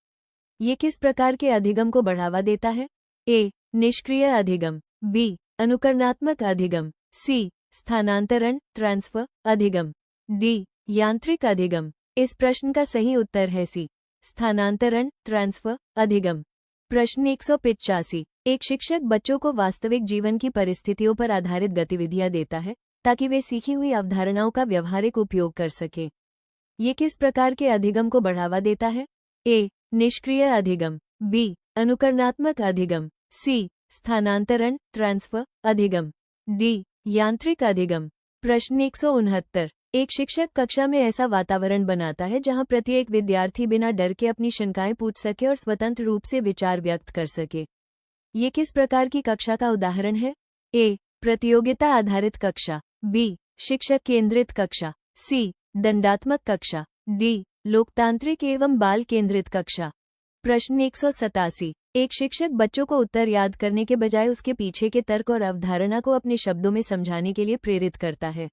ये किस प्रकार के अधिगम को बढ़ावा देता है? ए. निष्क्रिय अधिगम। बी. अनुकरणात्मक अधिगम। सी. स्थानांतरण ट्रांसफर अधिगम। डी. यांत्रिक अधिगम। इस प्रश्न का सही उत्तर है सी. स्थानांतरण ट्रांसफर अधिगम। प्रश्न 185। एक शिक्षक बच्चों को वास्तविक जीवन की परिस्थितियों पर आधारित गतिविधियां देता है ताकि वे सीखी हुई अवधारणाओं का व्यावहारिक उपयोग कर सके। ये किस प्रकार के अधिगम को बढ़ावा देता है? ए. निष्क्रिय अधिगम, बी. अनुकरणात्मक अधिगम, सी. स्थानांतरण ट्रांसफर अधिगम, डी. यांत्रिक अधिगम। प्रश्न 169। एक शिक्षक कक्षा में ऐसा वातावरण बनाता है जहां प्रत्येक विद्यार्थी बिना डर के अपनी शंकाएं पूछ सके और स्वतंत्र रूप से विचार व्यक्त कर सके। ये किस प्रकार की कक्षा का उदाहरण है? ए. प्रतियोगिता आधारित कक्षा, बी. शिक्षक केंद्रित कक्षा, सी. दंडात्मक कक्षा, डी. लोकतांत्रिक एवं बाल केंद्रित कक्षा। प्रश्न 187। एक शिक्षक बच्चों को उत्तर याद करने के बजाय उसके पीछे के तर्क और अवधारणा को अपने शब्दों में समझाने के लिए प्रेरित करता है।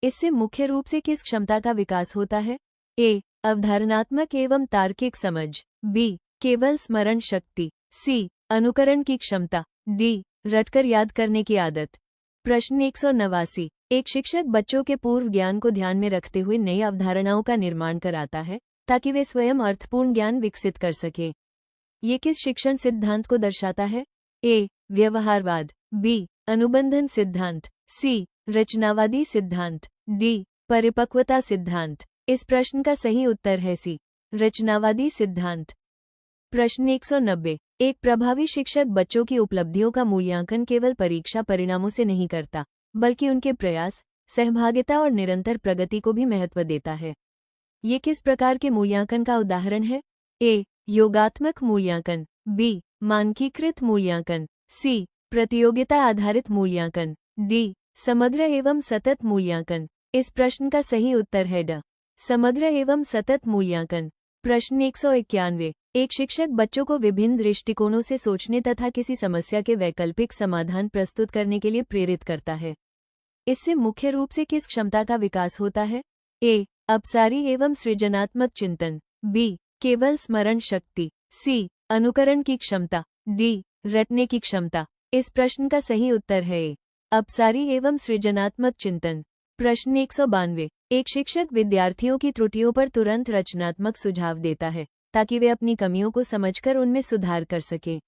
इससे मुख्य रूप से किस क्षमता का विकास होता है? ए. अवधारणात्मक एवं तार्किक समझ, बी. केवल स्मरण शक्ति, सी. अनुकरण की क्षमता, डी. रटकर याद करने की आदत। प्रश्न 189। एक शिक्षक बच्चों के पूर्व ज्ञान को ध्यान में रखते हुए नई अवधारणाओं का निर्माण कराता है ताकि वे स्वयं अर्थपूर्ण ज्ञान विकसित कर सकें। ये किस शिक्षण सिद्धांत को दर्शाता है? ए. व्यवहारवाद, बी. अनुबंधन सिद्धांत, सी. रचनावादी सिद्धांत, डी. परिपक्वता सिद्धांत। इस प्रश्न का सही उत्तर है सी. रचनावादी सिद्धांत। प्रश्न 190। एक प्रभावी शिक्षक बच्चों की उपलब्धियों का मूल्यांकन केवल परीक्षा परिणामों से नहीं करता, बल्कि उनके प्रयास, सहभागिता और निरंतर प्रगति को भी महत्व देता है। ये किस प्रकार के मूल्यांकन का उदाहरण है? ए. योगात्मक मूल्यांकन, बी. मानकीकृत मूल्यांकन, सी. प्रतियोगिता आधारित मूल्यांकन, डी. समग्र एवं सतत मूल्यांकन। इस प्रश्न का सही उत्तर है ड. समग्र एवं सतत मूल्यांकन। प्रश्न 191। एक शिक्षक बच्चों को विभिन्न दृष्टिकोणों से सोचने तथा किसी समस्या के वैकल्पिक समाधान प्रस्तुत करने के लिए प्रेरित करता है। इससे मुख्य रूप से किस क्षमता का विकास होता है? ए. अपसारी एवं सृजनात्मक चिंतन, बी. केवल स्मरण शक्ति, सी. अनुकरण की क्षमता, डी. रटने की क्षमता। इस प्रश्न का सही उत्तर है ए. अपसारी एवं सृजनात्मक चिंतन। प्रश्न 192। एक शिक्षक विद्यार्थियों की त्रुटियों पर तुरंत रचनात्मक सुझाव देता है ताकि वे अपनी कमियों को समझकर उनमें सुधार कर सकें।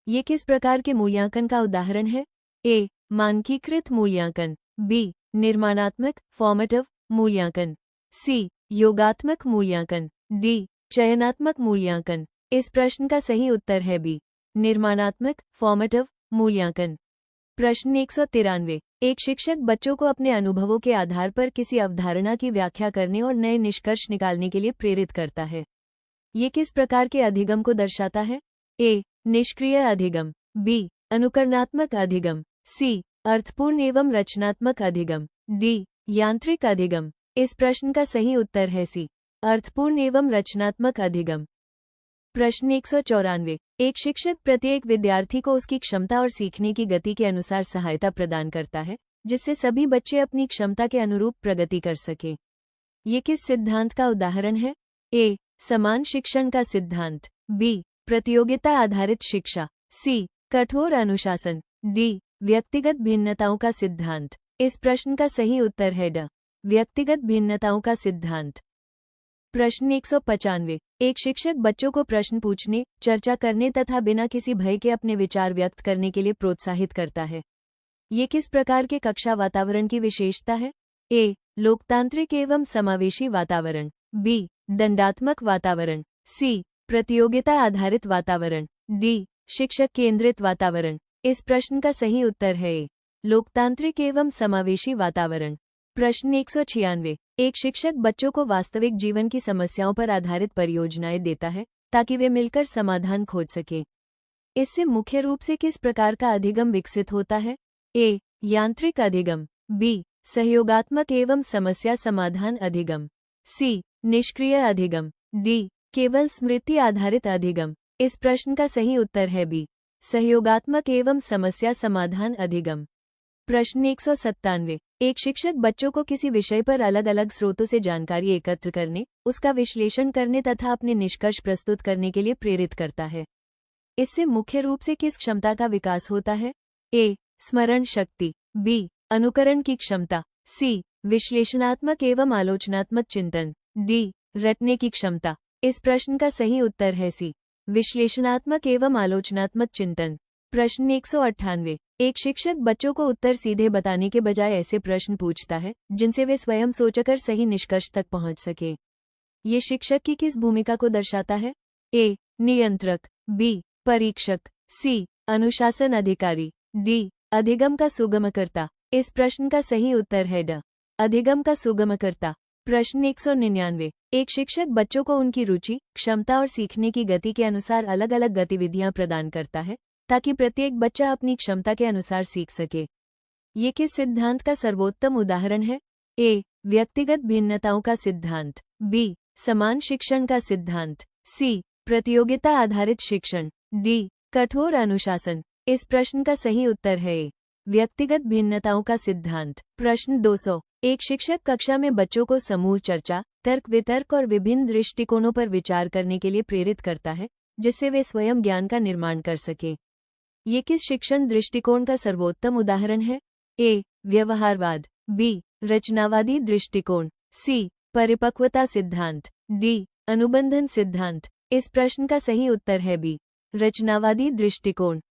ये किस प्रकार के मूल्यांकन का उदाहरण है? ए. मानकीकृत मूल्यांकन, बी. निर्माणात्मक फॉर्मेटिव मूल्यांकन, सी. योगात्मक मूल्यांकन, डी. चयनात्मक मूल्यांकन। इस प्रश्न का सही उत्तर है बी. निर्माणात्मक फॉर्मेटिव मूल्यांकन। प्रश्न 193। एक शिक्षक बच्चों को अपने अनुभवों के आधार पर किसी अवधारणा की व्याख्या करने और नए निष्कर्ष निकालने के लिए प्रेरित करता है। ये किस प्रकार के अधिगम को दर्शाता है? ए. निष्क्रिय अधिगम, बी. अनुकरणात्मक अधिगम, सी. अर्थपूर्ण एवं रचनात्मक अधिगम, डी. यांत्रिक अधिगम। इस प्रश्न का सही उत्तर है सी. अर्थपूर्ण एवं रचनात्मक अधिगम। प्रश्न 194। एक शिक्षक प्रत्येक विद्यार्थी को उसकी क्षमता और सीखने की गति के अनुसार सहायता प्रदान करता है, जिससे सभी बच्चे अपनी क्षमता के अनुरूप प्रगति कर सकें। ये किस सिद्धांत का उदाहरण है? ए. समान शिक्षण का सिद्धांत, बी. प्रतियोगिता आधारित शिक्षा, सी. कठोर अनुशासन, डी. व्यक्तिगत भिन्नताओं का सिद्धांत। इस प्रश्न का सही उत्तर है ड. व्यक्तिगत भिन्नताओं का सिद्धांत। प्रश्न 195। एक शिक्षक बच्चों को प्रश्न पूछने, चर्चा करने तथा बिना किसी भय के अपने विचार व्यक्त करने के लिए प्रोत्साहित करता है। ये किस प्रकार के कक्षा वातावरण की विशेषता है? ए. लोकतांत्रिक एवं समावेशी वातावरण, बी. दंडात्मक वातावरण, सी. प्रतियोगिता आधारित वातावरण, डी. शिक्षक केंद्रित वातावरण। इस प्रश्न का सही उत्तर है ए. लोकतांत्रिक एवं समावेशी वातावरण। प्रश्न 196। एक शिक्षक बच्चों को वास्तविक जीवन की समस्याओं पर आधारित परियोजनाएं देता है ताकि वे मिलकर समाधान खोज सकें। इससे मुख्य रूप से किस प्रकार का अधिगम विकसित होता है? ए. यांत्रिक अधिगम, बी. सहयोगात्मक एवं समस्या समाधान अधिगम, सी. निष्क्रिय अधिगम, डी. केवल स्मृति आधारित अधिगम। इस प्रश्न का सही उत्तर है बी. सहयोगात्मक एवं समस्या समाधान अधिगम। प्रश्न 197। एक शिक्षक बच्चों को किसी विषय पर अलग अलग स्रोतों से जानकारी एकत्र करने, उसका विश्लेषण करने तथा अपने निष्कर्ष प्रस्तुत करने के लिए प्रेरित करता है। इससे मुख्य रूप से किस क्षमता का विकास होता है? ए. स्मरण शक्ति, बी. अनुकरण की क्षमता, सी. विश्लेषणात्मक एवं आलोचनात्मक चिंतन, डी. रटने की क्षमता। इस प्रश्न का सही उत्तर है सी. विश्लेषणात्मक एवं आलोचनात्मक चिंतन। प्रश्न 198। एक शिक्षक बच्चों को उत्तर सीधे बताने के बजाय ऐसे प्रश्न पूछता है जिनसे वे स्वयं सोचकर सही निष्कर्ष तक पहुंच सके। ये शिक्षक की किस भूमिका को दर्शाता है? ए. नियंत्रक, बी. परीक्षक, सी. अनुशासन अधिकारी, डी. अधिगम का सुगमकर्ता। इस प्रश्न का सही उत्तर है ड. अधिगम का सुगमकर्ता। प्रश्न 199। एक शिक्षक बच्चों को उनकी रुचि, क्षमता और सीखने की गति के अनुसार अलग अलग गतिविधियां प्रदान करता है ताकि प्रत्येक बच्चा अपनी क्षमता के अनुसार सीख सके। ये किस सिद्धांत का सर्वोत्तम उदाहरण है? ए. व्यक्तिगत भिन्नताओं का सिद्धांत, बी. समान शिक्षण का सिद्धांत, सी. प्रतियोगिता आधारित शिक्षण, डी. कठोर अनुशासन। इस प्रश्न का सही उत्तर है ए. व्यक्तिगत भिन्नताओं का सिद्धांत। प्रश्न 200। एक शिक्षक कक्षा में बच्चों को समूह चर्चा, तर्क वितर्क और विभिन्न दृष्टिकोणों पर विचार करने के लिए प्रेरित करता है जिससे वे स्वयं ज्ञान का निर्माण कर सकें। ये किस शिक्षण दृष्टिकोण का सर्वोत्तम उदाहरण है? ए. व्यवहारवाद, बी. रचनावादी दृष्टिकोण, सी. परिपक्वता सिद्धांत, डी. अनुबंधन सिद्धांत। इस प्रश्न का सही उत्तर है बी. रचनावादी दृष्टिकोण।